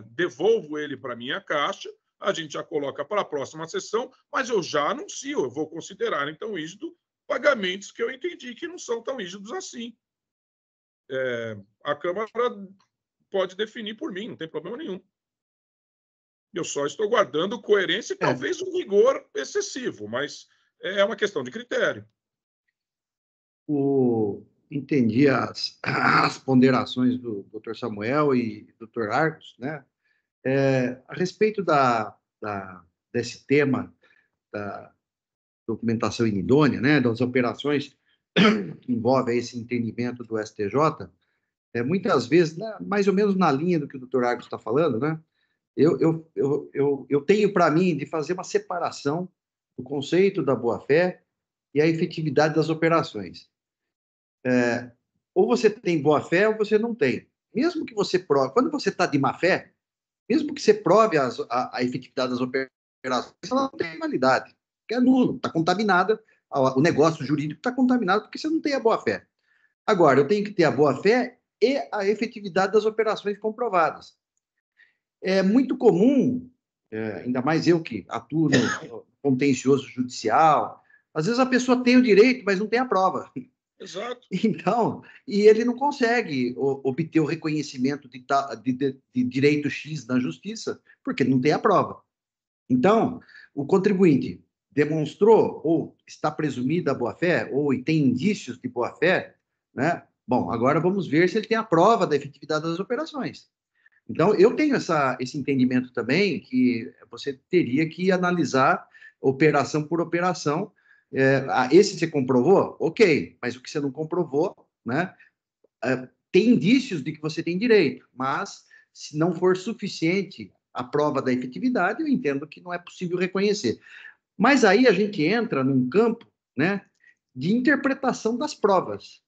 devolvo ele para a minha caixa, a gente já coloca para a próxima sessão, mas eu já anuncio, eu vou considerar, então, rígido pagamentos que eu entendi que não são tão rígidos assim. A Câmara pode definir por mim, não tem problema nenhum. Eu só estou guardando coerência e talvez um rigor excessivo, mas é uma questão de critério. Entendi as ponderações do Dr. Samuel e do Dr. Arcos, né? A respeito desse tema da documentação inidônea, né? Das operações que envolvem esse entendimento do STJ, muitas vezes, né, mais ou menos na linha do que o Dr. Arcos está falando, né? Eu tenho para mim de fazer uma separação do conceito da boa-fé e a efetividade das operações. Ou você tem boa-fé ou você não tem. Mesmo que você prove, quando você está de má-fé, mesmo que você prove a efetividade das operações, ela não tem validade, que é nulo, está contaminada, o negócio jurídico está contaminado porque você não tem a boa-fé. Agora, eu tenho que ter a boa-fé e a efetividade das operações comprovadas. É muito comum, ainda mais eu que atuo no contencioso judicial, às vezes a pessoa tem o direito, mas não tem a prova. Exato. Então, e ele não consegue obter o reconhecimento de direito X na justiça, porque não tem a prova. Então, o contribuinte demonstrou ou está presumida a boa-fé, ou tem indícios de boa-fé, né? Bom, agora vamos ver se ele tem a prova da efetividade das operações. Então, eu tenho esse entendimento também que você teria que analisar operação por operação. Esse você comprovou? Ok, mas o que você não comprovou, né? Tem indícios de que você tem direito, mas se não for suficiente a prova da efetividade, eu entendo que não é possível reconhecer. Mas aí a gente entra num campo, né, de interpretação das provas,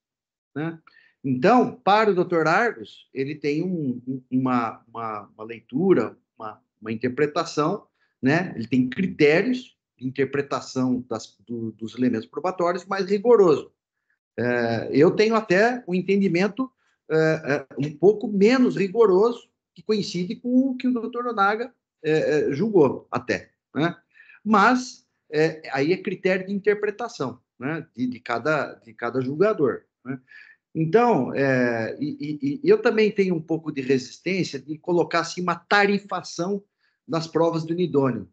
né? Então, para o Dr. Argos, ele tem uma leitura, uma interpretação, né? Ele tem critérios de interpretação dos elementos probatórios mais rigoroso. Eu tenho até um entendimento um pouco menos rigoroso, que coincide com o que o Dr. Onaga julgou até, né? Mas aí é critério de interpretação, né? de cada julgador, né? Então, eu também tenho um pouco de resistência de colocar assim, uma tarifação das provas do Nidônio,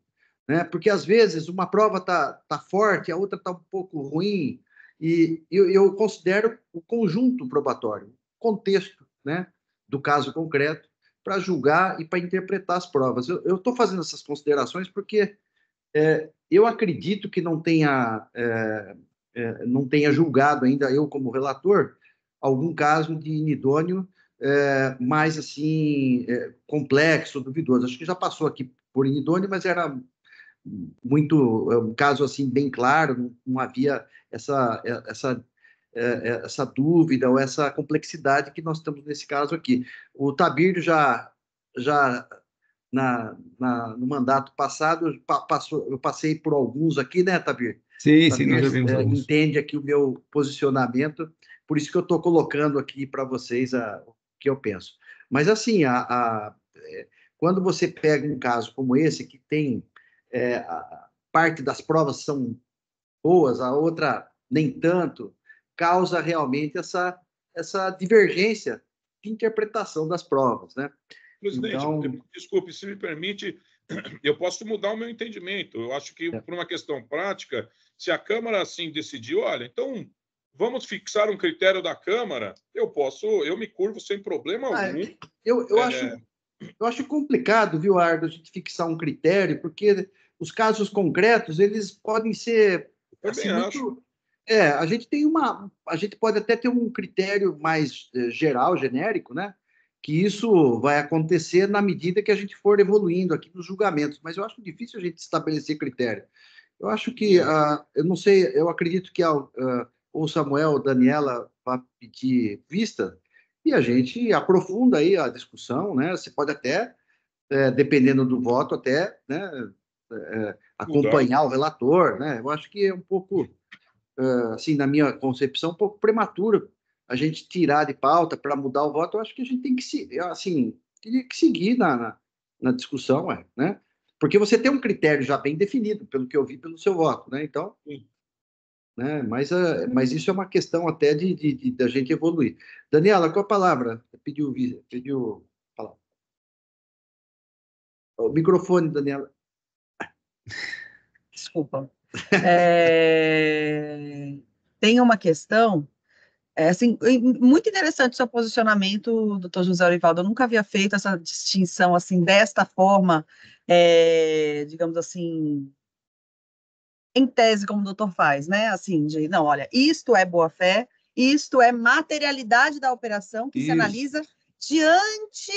né? Porque, às vezes, uma prova tá forte, a outra está um pouco ruim, e eu considero o conjunto probatório, o contexto, né, do caso concreto, para julgar e para interpretar as provas. Eu estou fazendo essas considerações porque eu acredito que não tenha julgado ainda, eu como relator, algum caso de inidôneo mais assim complexo, duvidoso. Acho que já passou aqui por inidôneo, mas era um caso assim bem claro, não havia essa dúvida ou essa complexidade que nós temos nesse caso aqui. O Tabírio já no mandato passado, eu passei por alguns aqui, né, Tabir? Sim, sim, nós já vimos alguns. Entende aqui o meu posicionamento, por isso que eu estou colocando aqui para vocês o que eu penso. Mas, assim, quando você pega um caso como esse, que tem parte das provas são boas, a outra nem tanto, causa realmente essa divergência de interpretação das provas, né? Presidente, então... desculpe, se me permite, eu posso mudar o meu entendimento. Eu acho que, por uma questão prática, se a Câmara assim decidir, olha, então vamos fixar um critério da Câmara, eu me curvo sem problema algum. Eu acho complicado, viu, Ardo, a gente fixar um critério, porque os casos concretos, eles podem ser assim, muito... a gente pode até ter um critério mais geral, genérico, né? Que isso vai acontecer na medida que a gente for evoluindo aqui nos julgamentos, mas eu acho difícil a gente estabelecer critério. Eu acho que, eu não sei, eu acredito que o Samuel, a Daniela, vai pedir vista e a gente aprofunda aí a discussão, né? Você pode até, dependendo do voto, até, né, acompanhar o relator, né? Eu acho que é um pouco, assim, na minha concepção, um pouco prematuro a gente tirar de pauta para mudar o voto. Eu acho que a gente tem que, assim, teria que seguir na discussão, né? Porque você tem um critério já bem definido, pelo que eu vi pelo seu voto, né? Então, né? Mas isso é uma questão até da gente evoluir. Daniela, qual a palavra? Pediu a palavra. O microfone, Daniela. Desculpa. Tem uma questão, assim, muito interessante o seu posicionamento, doutor José Orivaldo. Eu nunca havia feito essa distinção assim, desta forma, digamos assim, em tese, como o doutor faz, né? Assim, não, olha, isto é boa-fé, isto é materialidade da operação que se analisa diante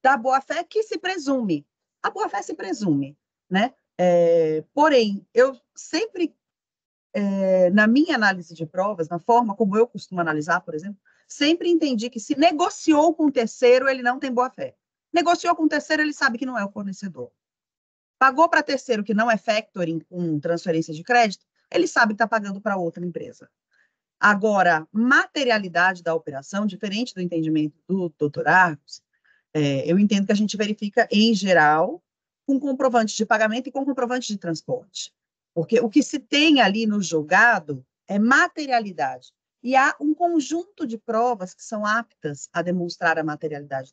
da boa-fé que se presume. A boa-fé se presume, né? Porém, eu sempre, na minha análise de provas, na forma como eu costumo analisar, por exemplo, sempre entendi que se negociou com o terceiro, ele não tem boa-fé. Negociou com o terceiro, ele sabe que não é o fornecedor. Pagou para terceiro que não é factoring com transferência de crédito, ele sabe que está pagando para outra empresa. Agora, materialidade da operação, diferente do entendimento do doutor Argos, eu entendo que a gente verifica, em geral, com comprovante de pagamento e com comprovante de transporte. Porque o que se tem ali no julgado é materialidade. E há um conjunto de provas que são aptas a demonstrar a materialidade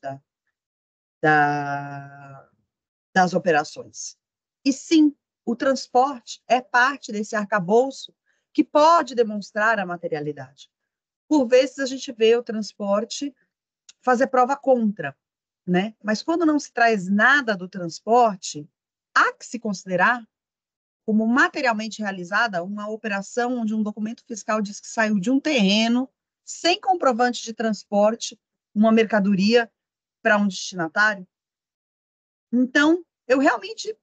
das operações. E sim, o transporte é parte desse arcabouço que pode demonstrar a materialidade. Por vezes, a gente vê o transporte fazer prova contra, né? Mas quando não se traz nada do transporte, há que se considerar como materialmente realizada uma operação onde um documento fiscal diz que saiu de um terreno sem comprovante de transporte, uma mercadoria para um destinatário. Então, eu realmente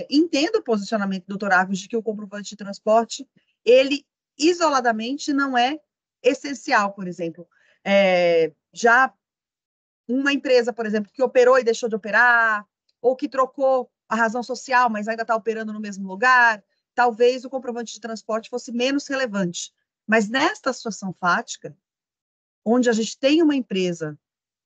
entendo o posicionamento do Dr. Argos de que o comprovante de transporte, ele isoladamente não é essencial, por exemplo. Já uma empresa, por exemplo, que operou e deixou de operar, ou que trocou a razão social, mas ainda está operando no mesmo lugar, talvez o comprovante de transporte fosse menos relevante. Mas nesta situação fática, onde a gente tem uma empresa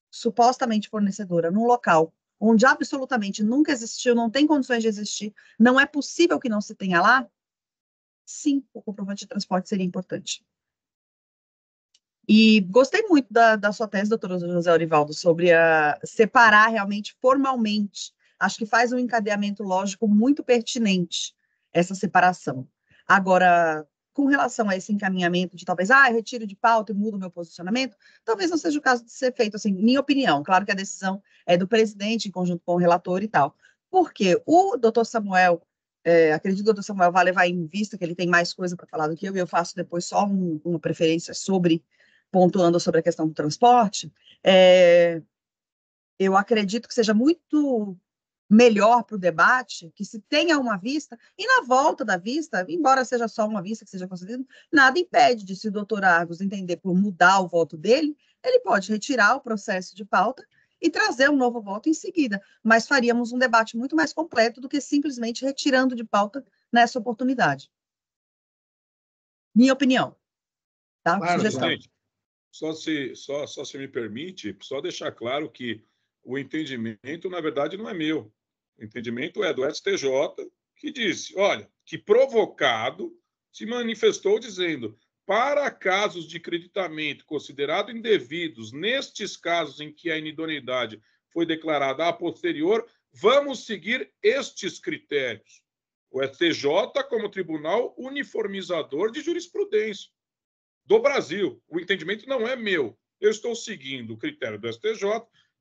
supostamente fornecedora num local onde absolutamente nunca existiu, não tem condições de existir, não é possível que não se tenha lá, sim, o comprovante de transporte seria importante. E gostei muito da sua tese, doutor José Orivaldo, sobre separar realmente formalmente. Acho que faz um encadeamento lógico muito pertinente, essa separação. Agora, com relação a esse encaminhamento de talvez, eu retiro de pauta e mudo o meu posicionamento, talvez não seja o caso de ser feito, assim, minha opinião. Claro que a decisão é do presidente, em conjunto com o relator e tal. Porque o doutor Samuel, acredito que o doutor Samuel vai levar em vista que ele tem mais coisa para falar do que eu, e eu faço depois só uma preferência pontuando sobre a questão do transporte, eu acredito que seja muito melhor para o debate que se tenha uma vista, e na volta da vista, embora seja só uma vista que seja concedida, nada impede de, se o doutor Argos entender por mudar o voto dele, ele pode retirar o processo de pauta e trazer um novo voto em seguida, mas faríamos um debate muito mais completo do que simplesmente retirando de pauta nessa oportunidade. Minha opinião, tá? Claro, Sugestão. Gente, só se me permite, só deixar claro que o entendimento, na verdade, não é meu. O entendimento é do STJ, que disse, olha, que provocado se manifestou dizendo, para casos de creditamento considerados indevidos, nestes casos em que a inidoneidade foi declarada a posterior, vamos seguir estes critérios. O STJ como tribunal uniformizador de jurisprudência do Brasil. O entendimento não é meu. Eu estou seguindo o critério do STJ,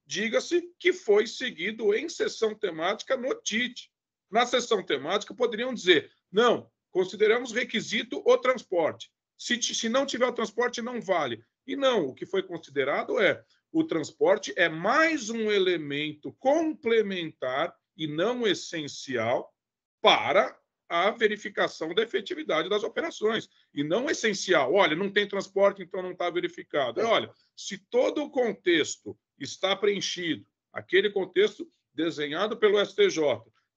diga-se que foi seguido em sessão temática no TIT. Na sessão temática, poderiam dizer, não, consideramos requisito o transporte. Se não tiver o transporte, não vale. E não, o que foi considerado o transporte é mais um elemento complementar e não essencial para a verificação da efetividade das operações. E não essencial. Olha, não tem transporte, então não está verificado. Olha, se todo o contexto está preenchido, aquele contexto desenhado pelo STJ,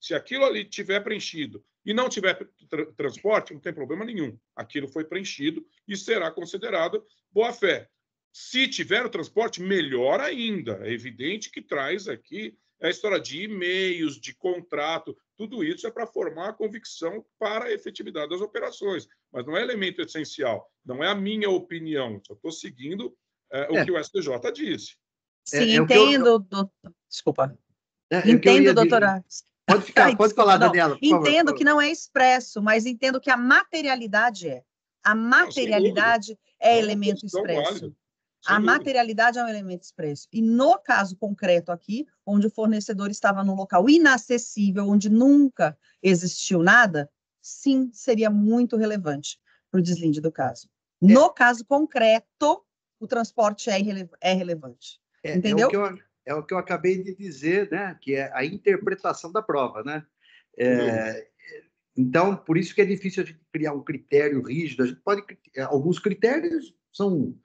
se aquilo ali tiver preenchido e não tiver transporte, não tem problema nenhum. Aquilo foi preenchido e será considerado boa-fé. Se tiver o transporte, melhor ainda. É evidente que traz aqui a história de e-mails, de contrato, tudo isso é para formar a convicção para a efetividade das operações. Mas não é elemento essencial, não é a minha opinião. Só estou seguindo o que o STJ disse. Sim, entendo, desculpa. Entendo, doutora. Pode ficar, pode falar, Daniela, por favor. Entendo que não é expresso, mas entendo que a materialidade é. A materialidade é elemento expresso. A materialidade é um elemento expresso. E no caso concreto aqui, onde o fornecedor estava num local inacessível, onde nunca existiu nada, sim, seria muito relevante para o deslinde do caso. No caso concreto, o transporte é relevante. Entendeu? É o que eu acabei de dizer, né? Que é a interpretação da prova, né? Então, por isso que é difícil a gente criar um critério rígido. A gente pode, alguns critérios são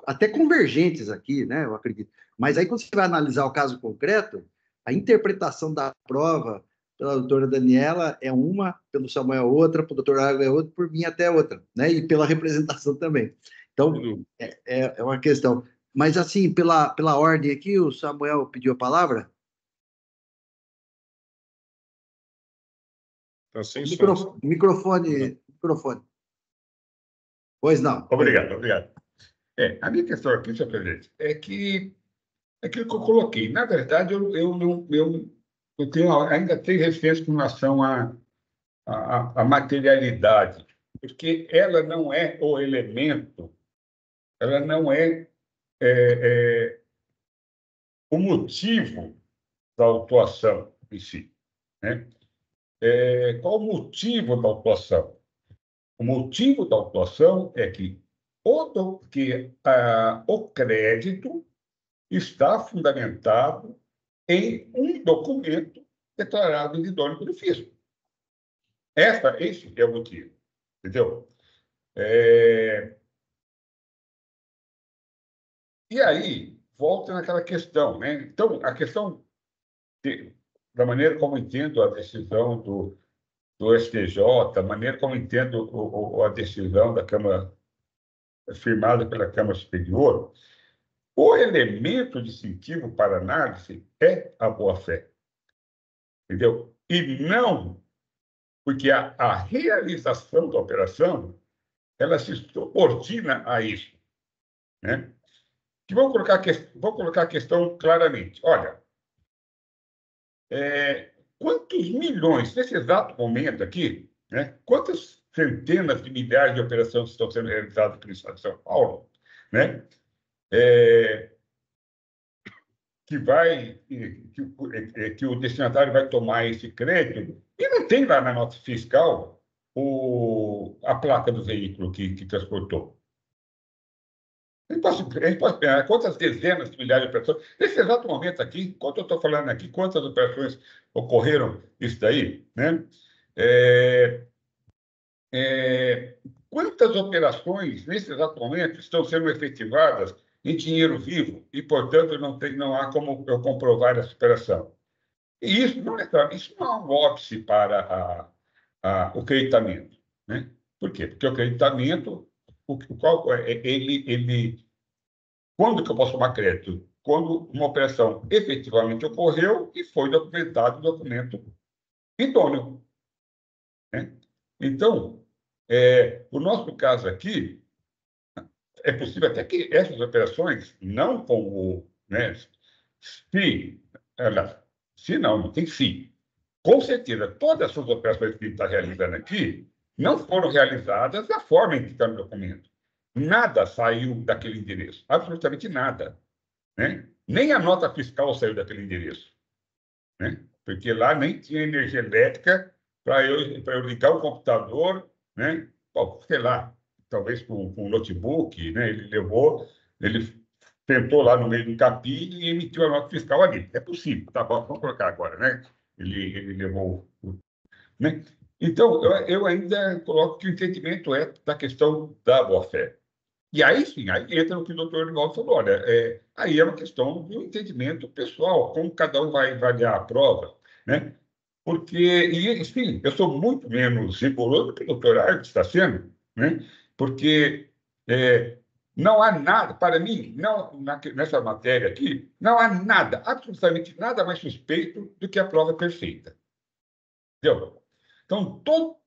até convergentes aqui, né? Eu acredito. Mas aí, quando você vai analisar o caso concreto, a interpretação da prova pela doutora Daniela é uma, pelo Samuel é outra, pelo doutor Argos é outra, por mim até outra, né? E pela representação também. Então, é uma questão. Mas, assim, pela ordem aqui, o Samuel pediu a palavra. Tá sem microfone. Pois não. Obrigado. A minha questão aqui, senhor presidente, é que aquilo que eu coloquei, na verdade, eu tenho, ainda tenho referência com relação a materialidade, porque ela não é o elemento, ela não é, o motivo da autuação em si, né? Qual o motivo da autuação? O motivo da autuação é que o crédito está fundamentado em um documento declarado de idôneo pelo fisco. Esse é o motivo, entendeu? E aí, volta naquela questão, né? Então, a questão da maneira como entendo a decisão do STJ, a maneira como entendo a decisão da Câmara, firmada pela Câmara Superior, o elemento distintivo para análise é a boa-fé, entendeu? E não porque a realização da operação ela se subordina a isso, né? Que vou colocar a questão claramente. Olha, quantos milhões, nesse exato momento aqui, né? Quantas centenas de milhares de operações estão sendo realizadas pelo Estado de São Paulo, né? Que o destinatário vai tomar esse crédito e não tem lá na nota fiscal a placa do veículo que transportou. A gente pode pegar quantas dezenas de milhares de operações. Nesse exato momento aqui, enquanto eu estou falando aqui, quantas operações ocorreram isso daí, né? Quantas operações, nesse exato momento, estão sendo efetivadas em dinheiro vivo e, portanto, não há como eu comprovar essa operação. E isso não é um óbice para o creditamento, né? Por quê? Porque o creditamento, quando que eu posso tomar crédito? Quando uma operação efetivamente ocorreu e foi documentado o documento idôneo, né? Então, o nosso caso aqui, é possível até que essas operações, não como, né, não tem sim. Com certeza, todas essas operações que a gente está realizando aqui não foram realizadas da forma em que está no documento. Nada saiu daquele endereço, absolutamente nada, né? Nem a nota fiscal saiu daquele endereço, né? Porque lá nem tinha energia elétrica para eu ligar o computador, né? Bom, sei lá, talvez com um notebook, né? Ele tentou lá no meio do capim e emitiu a nota fiscal ali. É possível, tá bom? Vamos colocar agora, né? Ele levou, né? Então, eu ainda coloco que o entendimento é da questão da boa-fé. E aí sim, aí entra o que o doutor Nivaldo falou, olha, aí é uma questão do entendimento pessoal, como cada um vai avaliar a prova, né? Porque, e sim, eu sou muito menos rigoroso do que o doutor Arthur está sendo, né? Porque não há nada, para mim, nessa matéria aqui, não há nada, absolutamente nada mais suspeito do que a prova perfeita. Entendeu? Então,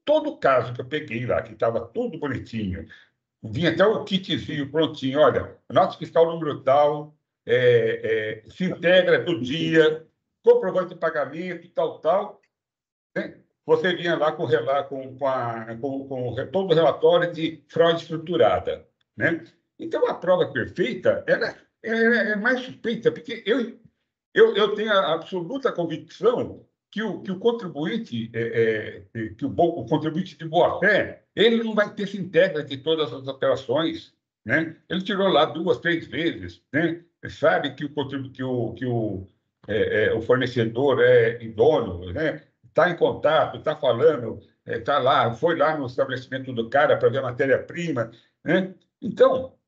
todo caso que eu peguei lá, que estava tudo bonitinho, vinha até o kitzinho prontinho, olha, nota fiscal número tal, se integra do dia, comprovante de pagamento, tal, né? Você vinha lá com todo o relatório de fraude estruturada, né? Então, a prova perfeita, ela é mais suspeita, porque eu tenho a absoluta convicção que o contribuinte, o contribuinte de boa-fé, ele não vai ter se integra de todas as operações, né? Ele tirou lá 2, 3 vezes, né? Sabe que o fornecedor é idôneo, né? Está em contato, está falando, está lá, foi lá no estabelecimento do cara para ver a matéria-prima, né? Então,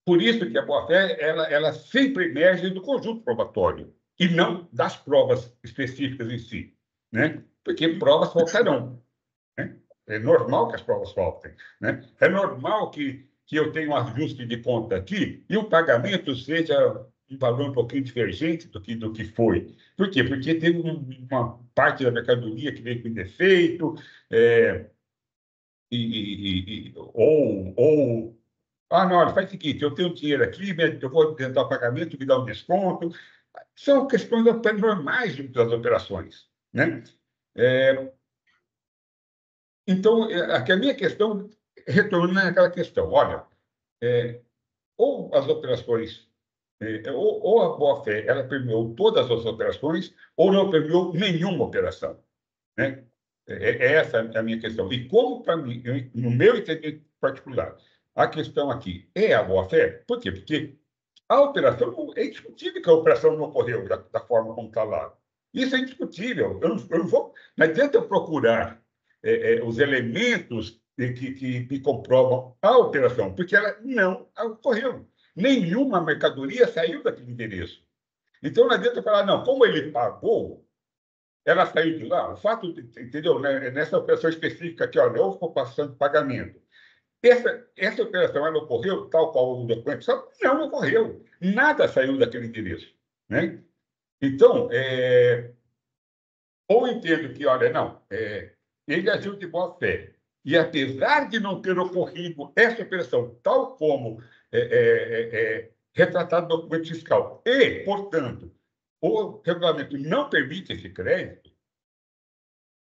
por isso que a boa-fé ela sempre emerge do conjunto probatório e não das provas específicas em si, né? Porque provas faltarão, né? É normal que as provas faltem, né? É normal que eu tenha um ajuste de conta aqui e o pagamento seja um valor um pouquinho divergente do que foi. Por quê? Porque teve uma parte da mercadoria que veio com defeito, ou não, olha, faz o seguinte, eu tenho dinheiro aqui, eu vou tentar o pagamento, me dá um desconto. São questões normais das operações, né? Então, aqui a minha questão, retornando àquela questão, olha, ou as operações, ou a boa-fé, ela permeou todas as operações, ou não permeou nenhuma operação, né? Essa é a minha questão. E como, para mim, no meu entendimento particular, a questão aqui é a boa-fé, por quê? Porque a operação, é indiscutível que a operação não ocorreu da forma como está lá. Isso é indiscutível. Não adianta eu procurar os elementos que me comprovam a operação, porque ela não ocorreu. Nenhuma mercadoria saiu daquele endereço. Então, não adianta falar, não, como ele pagou, ela saiu de lá. O fato, entendeu? Nessa operação específica aqui, olha, houve comprovação de pagamento. Essa operação, ela ocorreu tal qual o documento? Não ocorreu. Nada saiu daquele endereço, né? Então, ou entendo que, olha, não, ele agiu de boa fé. E, apesar de não ter ocorrido essa operação, tal como retratado no documento fiscal, e, portanto, o regulamento não permite esse crédito,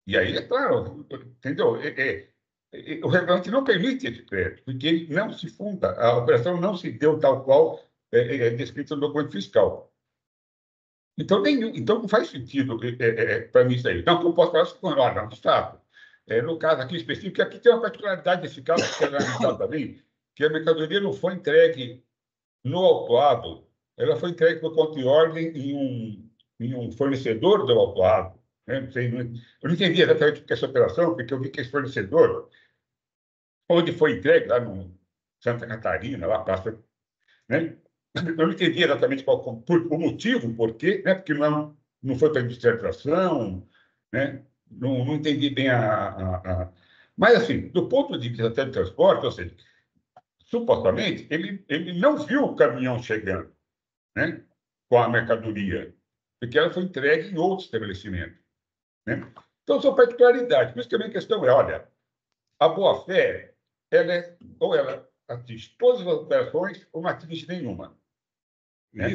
e aí, é claro, entendeu? O regulamento não permite esse crédito, porque ele não se funda, a operação não se deu tal qual descrito no documento fiscal. Então, não faz sentido para mim isso aí. Então, eu posso falar assim, olha, não, de fato, no caso aqui específico, aqui tem uma particularidade desse caso, que é analisado também, que a mercadoria não foi entregue no autuado, ela foi entregue por conta e ordem em um fornecedor do autuado. Né? Eu não entendi exatamente o que é essa operação, porque eu vi que esse fornecedor, onde foi entregue, lá no Santa Catarina, lá praça, né? Eu não entendi exatamente o motivo, por quê, né? Porque não foi para administração, né? Não entendi bem Mas, assim, do ponto de vista até do transporte, ou seja, supostamente, ele não viu o caminhão chegando, né? Com a mercadoria, porque ela foi entregue em outro estabelecimento, né? Então, são particularidades. Por isso que a minha questão é, olha, a boa-fé, ou ela atinge todas as operações ou não atinge nenhuma. Né?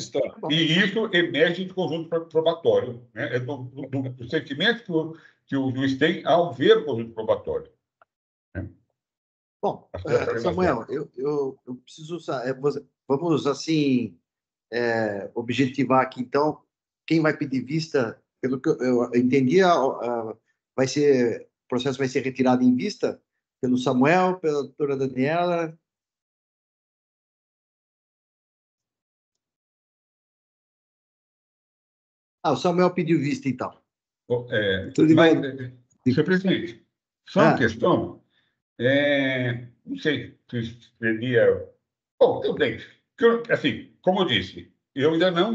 E isso emerge do conjunto probatório, né? Do sentimento que o juiz tem ao ver o conjunto probatório. Né? Bom, Samuel, eu preciso... vamos, assim, objetivar aqui, então, quem vai pedir vista, pelo que eu entendi, o processo vai ser retirado em vista pelo Samuel, pela doutora Daniela. O Samuel pediu vista, então. Senhor presidente, só uma questão, não sei se seria... Bom, tudo bem. Assim, como eu disse, eu ainda não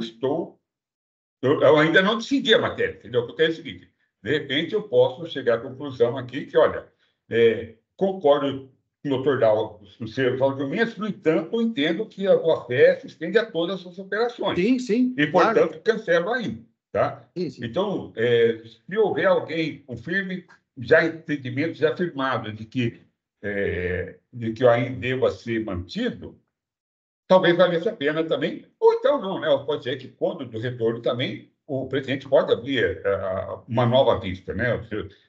decidi a matéria, entendeu? Porque é o seguinte, de repente eu posso chegar à conclusão aqui que, olha, concordo com o doutor Dal nos seus argumentos, no entanto, eu entendo que a boa-fé se estende a todas as operações. Sim, sim. E, portanto, cancelo ainda. Tá? Sim, sim. Então, se houver alguém com firme entendimento já firmado de que o AIM deva ser mantido, talvez valesse a pena também, ou então não, né? Pode ser que, quando do retorno também, o presidente pode abrir uma nova vista. Né?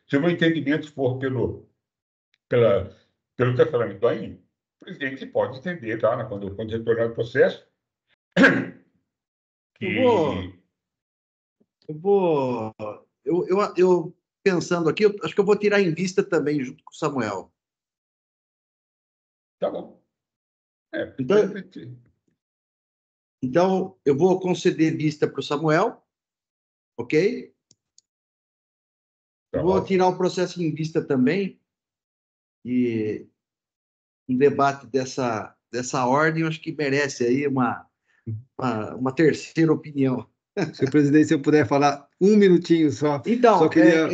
Se o meu entendimento for pelo cancelamento do AIM, o presidente pode entender, tá? Quando retornar o processo. Eu pensando aqui, eu acho que eu vou tirar em vista também, junto com o Samuel. Tá bom. Então, eu vou conceder vista para o Samuel, ok? Eu vou tirar o processo em vista também, e um debate dessa ordem, eu acho que merece aí uma terceira opinião. Senhor presidente, se eu puder falar um minutinho só. Então, só queria...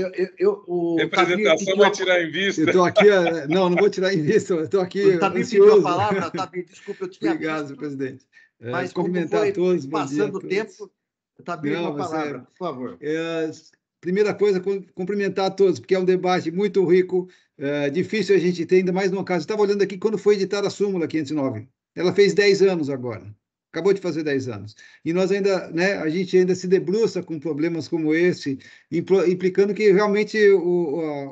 representação vai tirar em vista. Eu estou aqui... Não vou tirar em vista, eu estou aqui o Tabir pediu a palavra, Tabir, desculpa, eu tinha Obrigado, visto, senhor presidente. Mas cumprimentar a todos, passando o tempo, o Tabir com a palavra, por favor. Primeira coisa, cumprimentar a todos, porque é um debate muito rico, difícil a gente ter, ainda mais numa casa. Eu estava olhando aqui quando foi editada a súmula 509. Ela fez 10 anos agora. acabou de fazer 10 anos. E nós ainda, né, a gente ainda se debruça com problemas como esse, implicando que realmente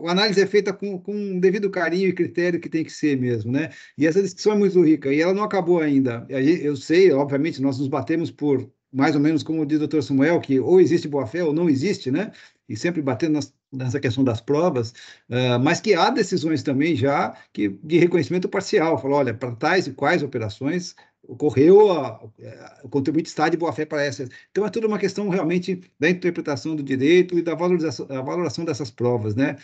a análise é feita com devido carinho e critério que tem que ser mesmo, né? E essa discussão é muito rica, e ela não acabou ainda. Eu sei, obviamente, nós nos batemos por, mais ou menos como diz o Dr. Samuel, que ou existe boa-fé ou não existe, né? E sempre batendo nessa questão das provas, mas que há decisões também já de reconhecimento parcial. Falou, olha, para tais e quais operações ocorreu, o contribuinte está de boa-fé para essas. Então, é tudo uma questão realmente da interpretação do direito e da valoração dessas provas, né?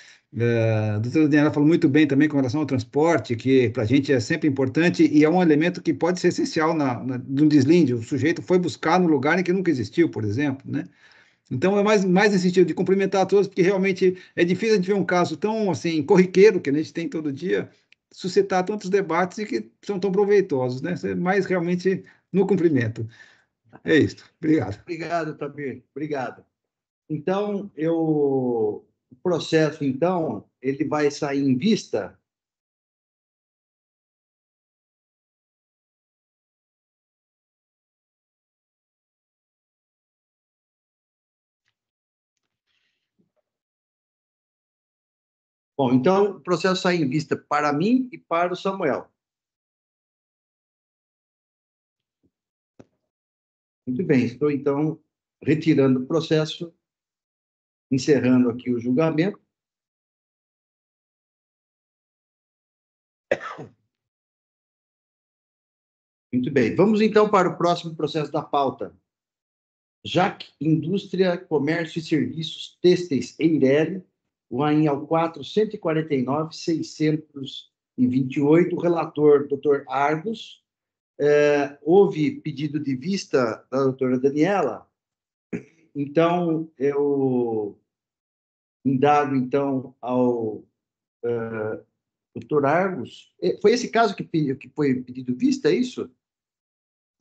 A doutora Daniela falou muito bem também com relação ao transporte, que para a gente é sempre importante e é um elemento que pode ser essencial no deslinde. O sujeito foi buscar no lugar em que nunca existiu, por exemplo, né? Então, é mais nesse sentido de cumprimentar a todos, porque realmente é difícil a gente ver um caso tão, assim, corriqueiro, que a gente tem todo dia, suscitar tantos debates e que são tão proveitosos, né? É mais realmente no cumprimento. É isso. Obrigado. Obrigado, Tamir. Obrigado. Então, o processo, então, ele vai sair em vista. Bom, então, o processo sai em vista para mim e para o Samuel. Muito bem, estou, então, retirando o processo, encerrando aqui o julgamento. Muito bem, vamos, então, para o próximo processo da pauta. JAC Indústria, Comércio e Serviços Têxteis Eireli, o AIN ao 449.628, o relator, Dr. Argos. Houve pedido de vista da doutora Daniela, então, eu indago, então, ao doutor Argos. Foi esse caso que foi pedido vista, é isso?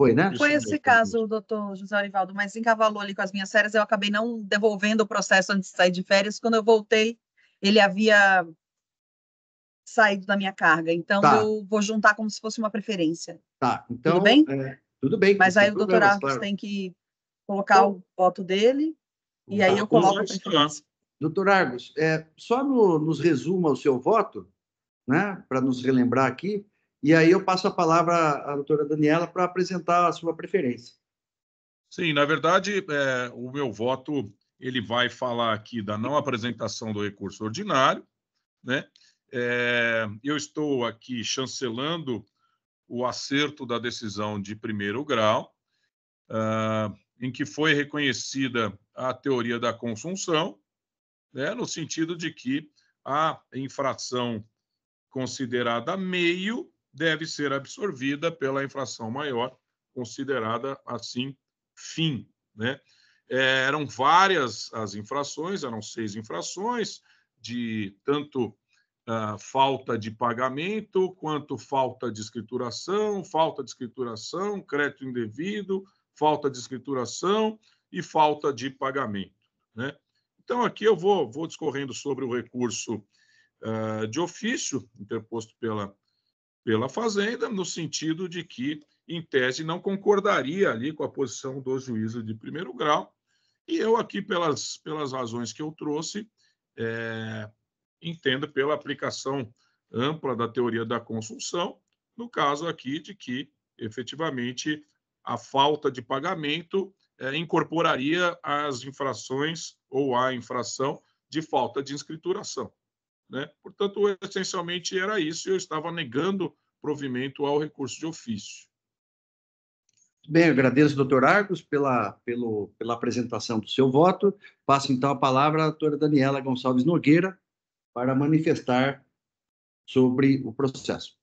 Foi, né? Foi esse caso, doutor José Arivaldo, mas encavalou ali com as minhas férias, eu acabei não devolvendo o processo antes de sair de férias. Quando eu voltei, ele havia saído da minha carga, então eu vou juntar como se fosse uma preferência. Tá, então... Tudo bem? Tudo bem. Mas aí o doutor Argos tem que colocar o voto dele, e aí eu coloco a preferência. Doutor Argos, só nos resuma o seu voto, né, para nos relembrar aqui, e aí eu passo a palavra à doutora Daniela para apresentar a sua preferência. Sim, na verdade, o meu voto ele vai falar aqui da não apresentação do recurso ordinário, né? Eu estou aqui chancelando o acerto da decisão de primeiro grau, em que foi reconhecida a teoria da consunção, né, no sentido de que a infração considerada meio deve ser absorvida pela infração maior, considerada assim fim, né? Eram várias as infrações, eram 6 infrações, de tanto falta de pagamento, quanto falta de escrituração, crédito indevido, falta de escrituração e falta de pagamento, né? Então, aqui eu vou discorrendo sobre o recurso de ofício interposto pela Fazenda, no sentido de que, em tese, não concordaria ali com a posição do juízo de primeiro grau. E eu aqui, pelas razões que eu trouxe, entendo pela aplicação ampla da teoria da consunção, no caso aqui de que, efetivamente, a falta de pagamento incorporaria as infrações ou a infração de falta de escrituração, né? Portanto, essencialmente era isso, e eu estava negando provimento ao recurso de ofício. Bem, eu agradeço, doutor Argos, pela apresentação do seu voto. Passo, então, a palavra à doutora Daniela Gonçalves Nogueira para manifestar sobre o processo.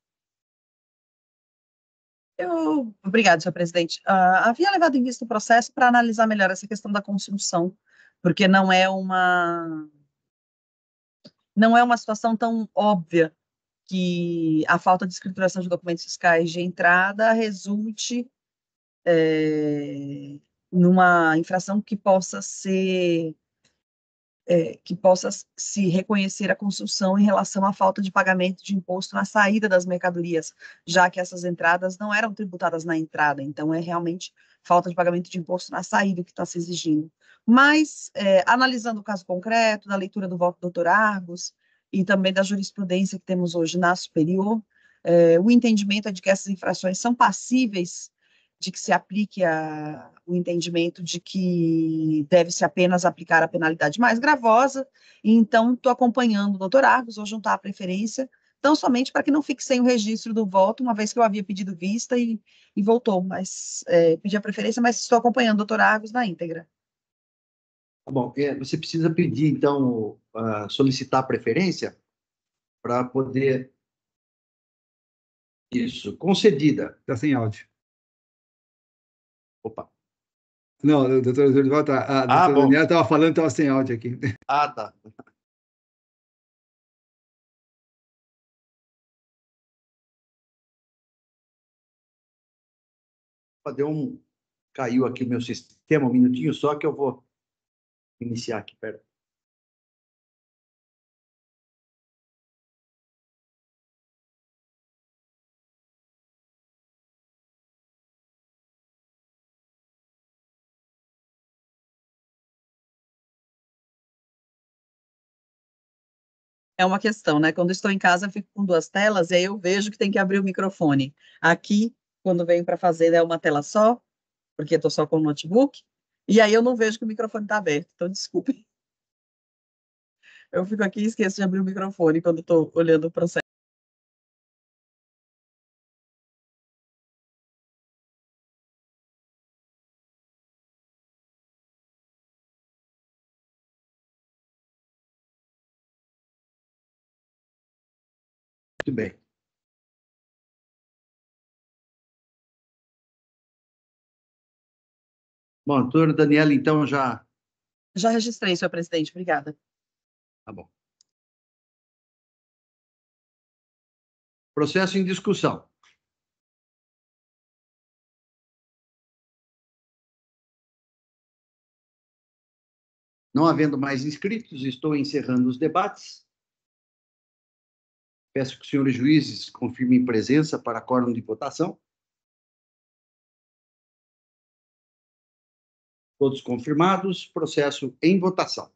Obrigada, senhor presidente. Havia levado em vista o processo para analisar melhor essa questão da consunção, porque não é uma situação tão óbvia que a falta de escrituração de documentos fiscais de entrada resulte numa infração que possa ser que possa se reconhecer a construção em relação à falta de pagamento de imposto na saída das mercadorias, já que essas entradas não eram tributadas na entrada, então é realmente falta de pagamento de imposto na saída que está se exigindo. Mas, analisando o caso concreto, da leitura do voto do Dr. Argos e também da jurisprudência que temos hoje na superior, o entendimento é de que essas infrações são passíveis de que se aplique o entendimento de que deve-se apenas aplicar a penalidade mais gravosa, e então estou acompanhando o doutor Argos, vou juntar a preferência, tão somente para que não fique sem o registro do voto, uma vez que eu havia pedido vista e voltou, mas pedi a preferência, mas estou acompanhando o doutor Argos na íntegra. Tá bom, você precisa pedir, então, solicitar a preferência para poder... Isso, concedida. Está sem áudio. Opa. Não, o doutor Zorival, a doutora Daniela estava falando, estava sem áudio aqui. Tá. Caiu aqui o meu sistema, um minutinho só que eu vou iniciar aqui, pera. É uma questão, né? Quando estou em casa, eu fico com duas telas, e aí eu vejo que tem que abrir o microfone. Aqui, quando venho para fazer, é uma tela só, porque estou só com o notebook, e aí eu não vejo que o microfone está aberto, então desculpe. Eu fico aqui e esqueço de abrir o microfone quando estou olhando o processo. Muito bem. Bom, doutora Daniela, então já... Já registrei, senhor presidente, obrigada. Tá bom. Processo em discussão. Não havendo mais inscritos, estou encerrando os debates. Peço que os senhores juízes confirmem presença para quórum de votação. Todos confirmados, processo em votação.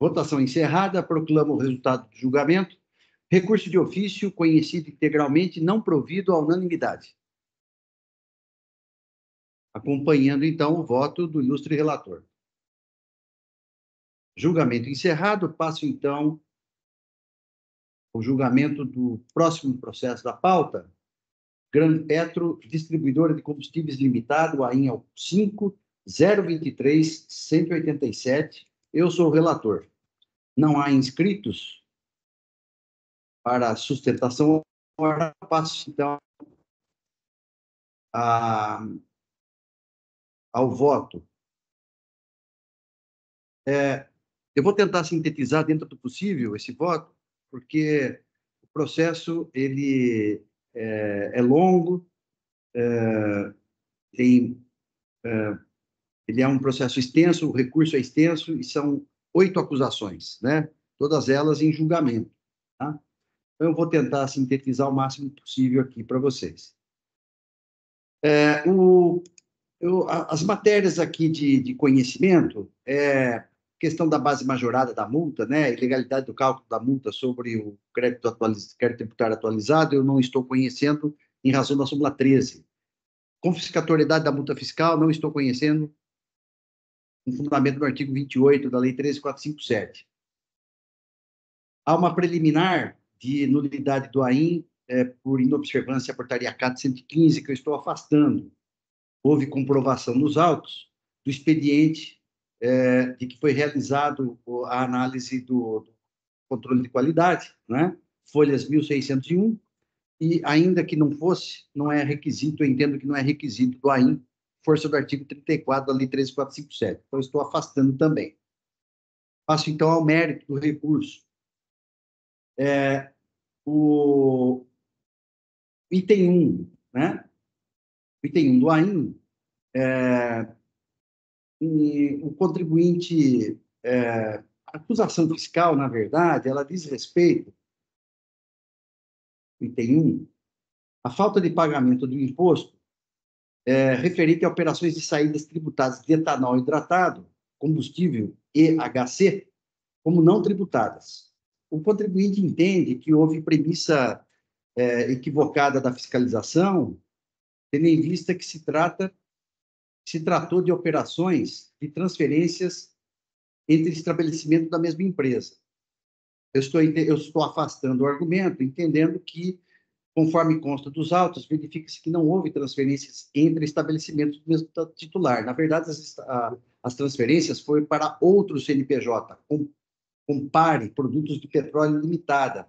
Votação encerrada, proclamo o resultado do julgamento. Recurso de ofício conhecido integralmente, não provido à unanimidade. Acompanhando, então, o voto do ilustre relator. Julgamento encerrado, passo, então, ao julgamento do próximo processo da pauta. Gran Petro, Distribuidora de Combustíveis Limitado, AIN 5.023.187. Eu sou o relator. Não há inscritos para sustentação. Agora passo, então, ao voto. Eu vou tentar sintetizar dentro do possível esse voto, porque o processo ele é longo, ele é um processo extenso, o recurso é extenso e são 8 acusações, né? Todas elas em julgamento. Tá? Então, eu vou tentar sintetizar o máximo possível aqui para vocês. As matérias aqui de conhecimento, questão da base majorada da multa, né? Ilegalidade do cálculo da multa sobre o crédito tributário atualizado, eu não estou conhecendo em razão da súmula 13. Confiscatoriedade da multa fiscal, não estou conhecendo um fundamento no artigo 28 da Lei 13.457. Há uma preliminar de nulidade do AIN por inobservância à portaria CAT 115, que eu estou afastando. Houve comprovação nos autos do expediente de que foi realizado a análise do controle de qualidade, né? Folhas 1601, e ainda que não fosse, não é requisito, eu entendo que não é requisito do AIN força do artigo 34 da Lei 13.457. Então, estou afastando também. Passo, então, ao mérito do recurso. O item 1, né? O item 1 do AIN, o contribuinte, a acusação fiscal, na verdade, ela diz respeito, item 1, a falta de pagamento do imposto referente a operações de saídas tributadas de etanol hidratado, combustível e HC, como não tributadas. O contribuinte entende que houve premissa equivocada da fiscalização, tendo em vista que se tratou de operações de transferências entre estabelecimentos da mesma empresa. Eu estou afastando o argumento, entendendo que, conforme consta dos autos, verifica-se que não houve transferências entre estabelecimentos do mesmo titular. Na verdade, as transferências foram para outro CNPJ, Compare Produtos de Petróleo Limitada,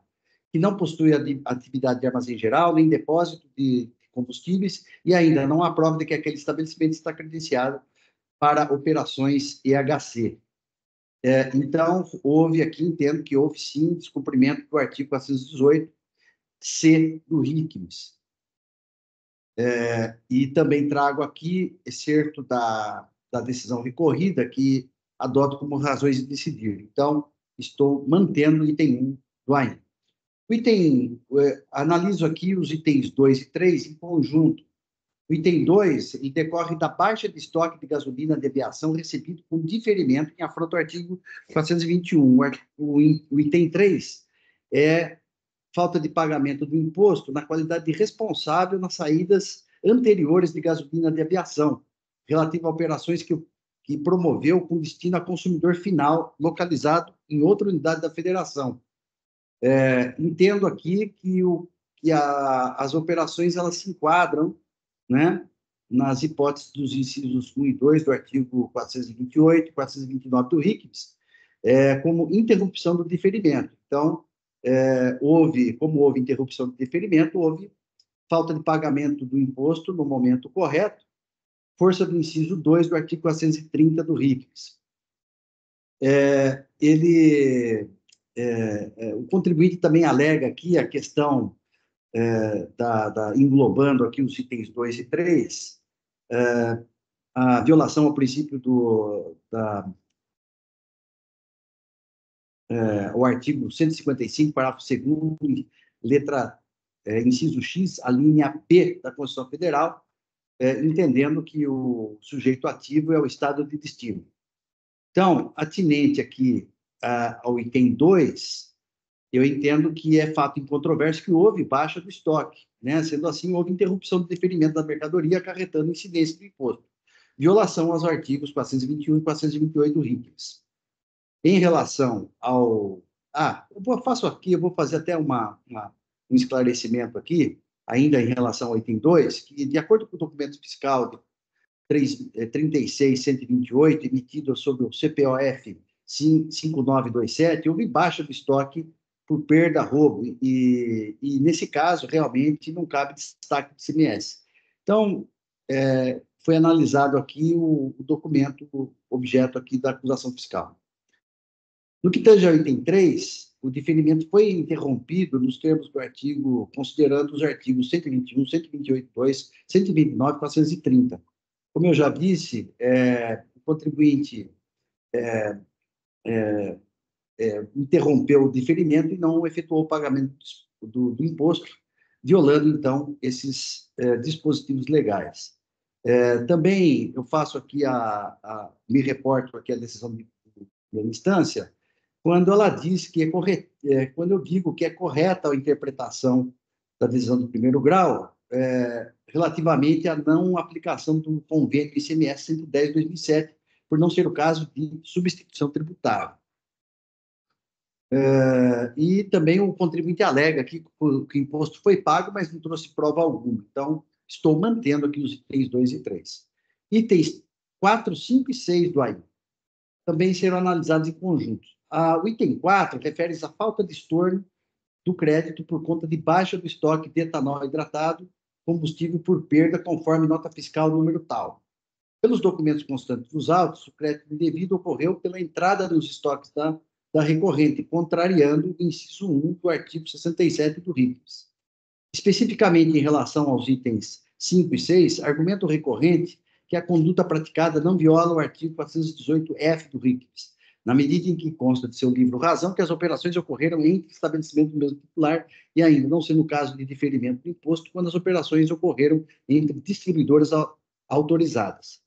que não possui atividade de armazém geral, nem depósito de combustíveis, e ainda não há prova de que aquele estabelecimento está credenciado para operações EHC. Então, entendo que houve sim descumprimento do artigo 418-C do RICMES. E também trago aqui excerto da decisão recorrida, que adoto como razões de decidir. Então, estou mantendo o item 1 do AIN. Analiso aqui os itens 2 e 3 em conjunto. O item 2 decorre da baixa de estoque de gasolina de aviação recebido com diferimento em afronta ao artigo 421. O item 3 é falta de pagamento do imposto na qualidade de responsável nas saídas anteriores de gasolina de aviação, relativa a operações que promoveu com destino a consumidor final localizado em outra unidade da federação. Entendo aqui que as operações elas se enquadram, né, nas hipóteses dos incisos 1 e 2 do artigo 428 e 429 do RICMES, como interrupção do diferimento. Então, como houve interrupção do diferimento, houve falta de pagamento do imposto no momento correto, força do inciso 2 do artigo 430 do RICMES. O contribuinte também alega aqui a questão englobando aqui os itens 2 e 3, a violação ao princípio o artigo 155, parágrafo 2º, inciso X, a linha P da Constituição Federal, entendendo que o sujeito ativo é o estado de destino. Então, atinente aqui ao item 2, eu entendo que é fato incontroverso que houve baixa do estoque, né? Sendo assim, houve interrupção do deferimento da mercadoria, acarretando incidência do imposto. Violação aos artigos 421 e 428 do RICMES. Em relação ao... eu vou fazer até um esclarecimento aqui, ainda em relação ao item 2, que, de acordo com o documento fiscal de 36.128, emitido sobre o CPOF 5927, houve baixa do estoque por perda, roubo, e nesse caso, realmente, não cabe destaque do CMS. Então, foi analisado aqui o documento, o objeto aqui da acusação fiscal. No que tange ao item 3, o diferimento foi interrompido nos termos do artigo, considerando os artigos 121, 128.2, 129 e 430. Como eu já disse, o contribuinte interrompeu o diferimento e não efetuou o pagamento do imposto, violando, então, esses dispositivos legais. Também eu faço aqui me reporto aqui a decisão de instância, quando ela diz que quando eu digo que é correta a interpretação da decisão do primeiro grau, relativamente à não aplicação do convênio ICMS 110/2007, por não ser o caso de substituição tributária. E também o contribuinte alega aqui que o imposto foi pago, mas não trouxe prova alguma. Então, estou mantendo aqui os itens 2 e 3. Itens 4, 5 e 6 do AIN também serão analisados em conjunto. O item 4 refere-se à falta de estorno do crédito por conta de baixa do estoque de etanol hidratado, combustível por perda, conforme nota fiscal número tal. Pelos documentos constantes dos autos, o crédito indevido ocorreu pela entrada nos estoques da recorrente, contrariando o inciso 1 do artigo 67 do RICS. Especificamente em relação aos itens 5 e 6, argumento recorrente que a conduta praticada não viola o artigo 418-F do RICS, na medida em que consta de seu livro razão que as operações ocorreram entre estabelecimentos do mesmo titular e ainda não sendo o caso de diferimento do imposto quando as operações ocorreram entre distribuidoras autorizadas.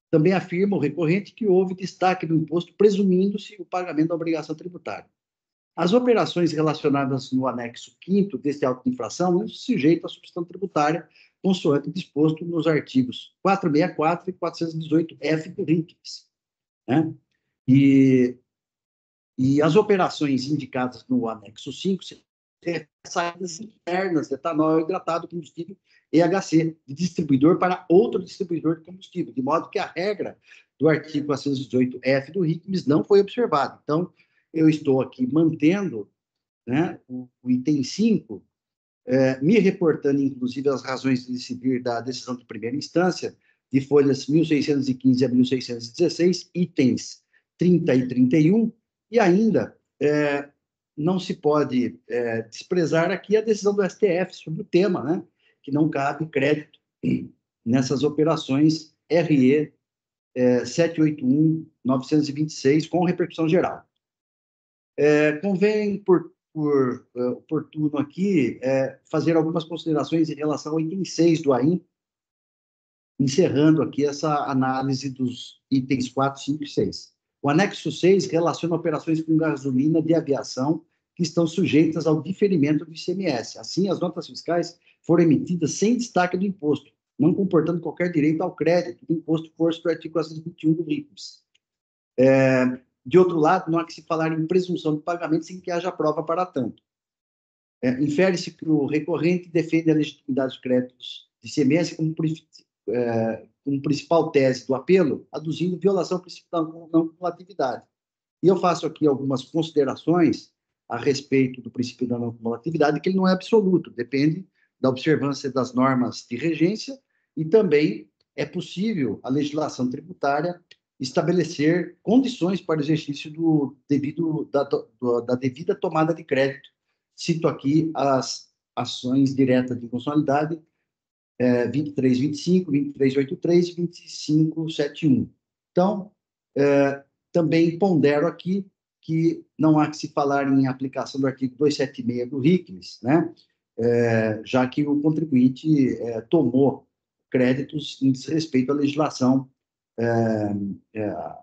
Também afirma o recorrente que houve destaque do imposto presumindo-se o pagamento da obrigação tributária. As operações relacionadas no anexo 5º deste auto de infração não se sujeitam à substituição tributária, consoante disposto nos artigos 464 e 418-F do RICS. Né? E as operações indicadas no anexo 5 são saídas internas de etanol hidratado, combustível EHC, de distribuidor para outro distribuidor de combustível, de modo que a regra do artigo 418-F do RICS não foi observada. Então, eu estou aqui mantendo, né, o item 5, me reportando, inclusive, as razões de decidir da decisão de primeira instância, de folhas 1615 a 1616, itens 30 e 31, e ainda não se pode desprezar aqui a decisão do STF sobre o tema, né, que não cabe crédito nessas operações RE 781-926, com repercussão geral. Convém, por oportuno aqui, fazer algumas considerações em relação ao item 6 do AIM, encerrando aqui essa análise dos itens 4, 5 e 6. O anexo 6 relaciona operações com gasolina de aviação que estão sujeitas ao diferimento do ICMS. Assim, as notas fiscais foram emitidas sem destaque do imposto, não comportando qualquer direito ao crédito do imposto força do artigo 421 do RICS. De outro lado, não há que se falar em presunção de pagamento sem que haja prova para tanto. Infere-se que o recorrente defende a legitimidade dos créditos de ICMS como principal tese do apelo, aduzindo violação ao princípio da não cumulatividade. E eu faço aqui algumas considerações a respeito do princípio da não cumulatividade, que ele não é absoluto, depende da observância das normas de regência e também é possível a legislação tributária estabelecer condições para o exercício da devida tomada de crédito. Cito aqui as ações diretas de inconstitucionalidade 2325, 2383 e 2571. Então, também pondero aqui que não há que se falar em aplicação do artigo 276 do RICS, né? Já que o contribuinte tomou créditos em desrespeito à legislação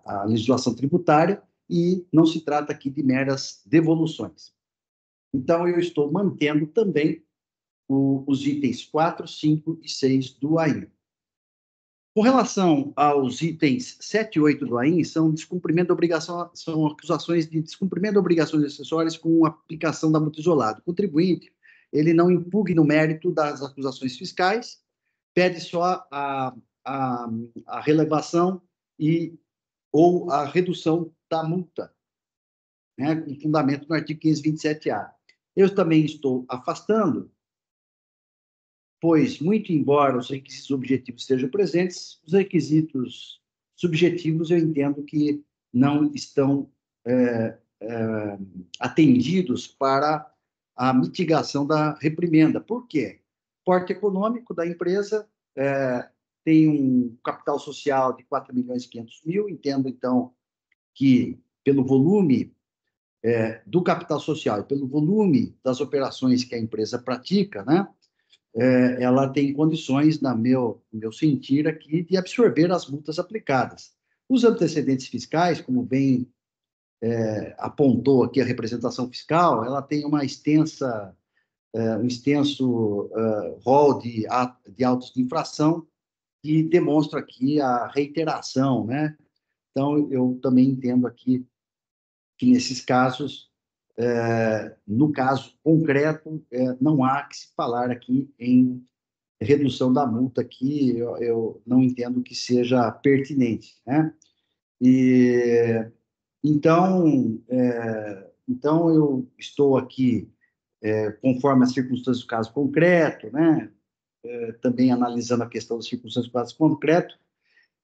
a legislação tributária e não se trata aqui de meras devoluções. Então, eu estou mantendo também os itens 4, 5 e 6 do AIM. Com relação aos itens 7 e 8 do AIM, são acusações de descumprimento de obrigações acessórias com aplicação da multa isolada. O contribuinte, ele não impugna o mérito das acusações fiscais, pede só a relevação ou a redução da multa, né, com fundamento no artigo 527-A. Eu também estou afastando, pois, muito embora os requisitos objetivos estejam presentes, os requisitos subjetivos eu entendo que não estão atendidos para a mitigação da reprimenda. Por quê? O porte econômico da empresa tem um capital social de 4.500.000, entendo, então, que pelo volume do capital social e pelo volume das operações que a empresa pratica, né, ela tem condições, no meu sentir aqui, de absorver as multas aplicadas. Os antecedentes fiscais, como bem apontou aqui a representação fiscal, ela tem um extenso rol de autos de infração que demonstra aqui a reiteração, né? Então, eu também entendo aqui que, nesses casos, no caso concreto, não há que se falar aqui em redução da multa, aqui eu não entendo que seja pertinente, né? Então, eu estou aqui, conforme as circunstâncias do caso concreto, né? Também analisando a questão das circunstâncias do caso concreto,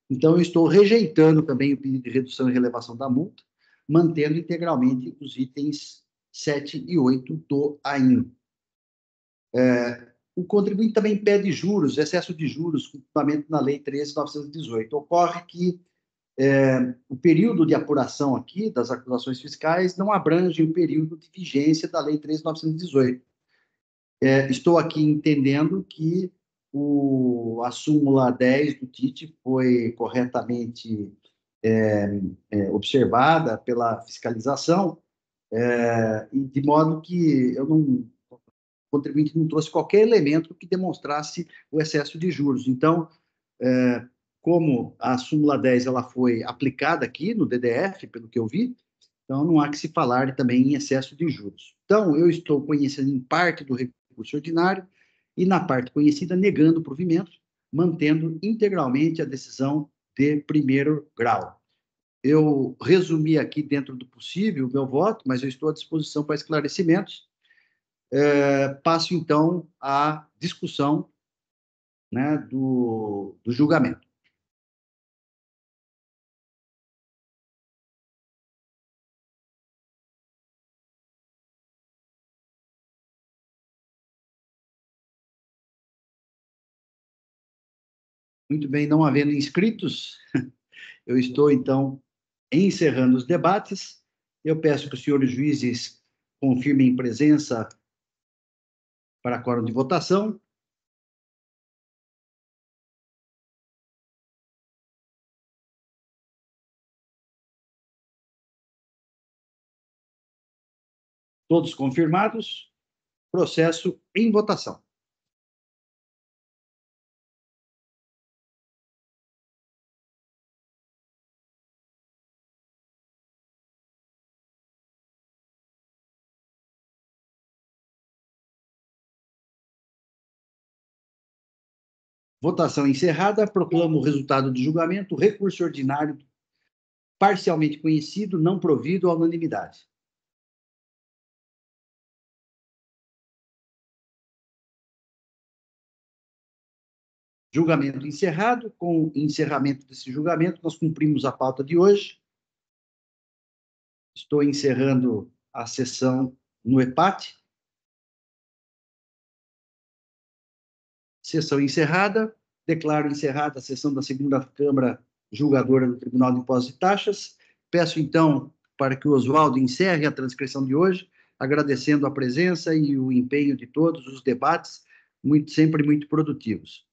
Então, eu estou rejeitando também o pedido de redução e relevação da multa, mantendo integralmente os itens 7 e 8 do AIN. O contribuinte também pede juros, excesso de juros, com fundamento na Lei 13.918. Ocorre que o período de apuração aqui das acusações fiscais não abrange o período de vigência da Lei 13.918. Estou aqui entendendo que a súmula 10 do TIT foi corretamente observada pela fiscalização, de modo que o contribuinte não trouxe qualquer elemento que demonstrasse o excesso de juros. Então, como a súmula 10 ela foi aplicada aqui no DDF, pelo que eu vi, então não há que se falar também em excesso de juros. Então, eu estou conhecendo em parte do recurso ordinário e na parte conhecida negando o provimento, mantendo integralmente a decisão de primeiro grau. Eu resumi aqui dentro do possível o meu voto, mas eu estou à disposição para esclarecimentos. Passo, então, à discussão, né, do julgamento. Muito bem, não havendo inscritos, eu estou, então, encerrando os debates. Eu peço que os senhores juízes confirmem presença para quórum de votação. Todos confirmados. Processo em votação. Votação encerrada. Proclamo o resultado do julgamento. Recurso ordinário parcialmente conhecido, não provido à unanimidade. Julgamento encerrado. Com o encerramento desse julgamento, nós cumprimos a pauta de hoje. Estou encerrando a sessão no EPAT. Sessão encerrada. Declaro encerrada a sessão da segunda Câmara Julgadora do Tribunal de Impostos e Taxas. Peço, então, para que o Oswaldo encerre a transcrição de hoje, agradecendo a presença e o empenho de todos os debates, sempre muito produtivos.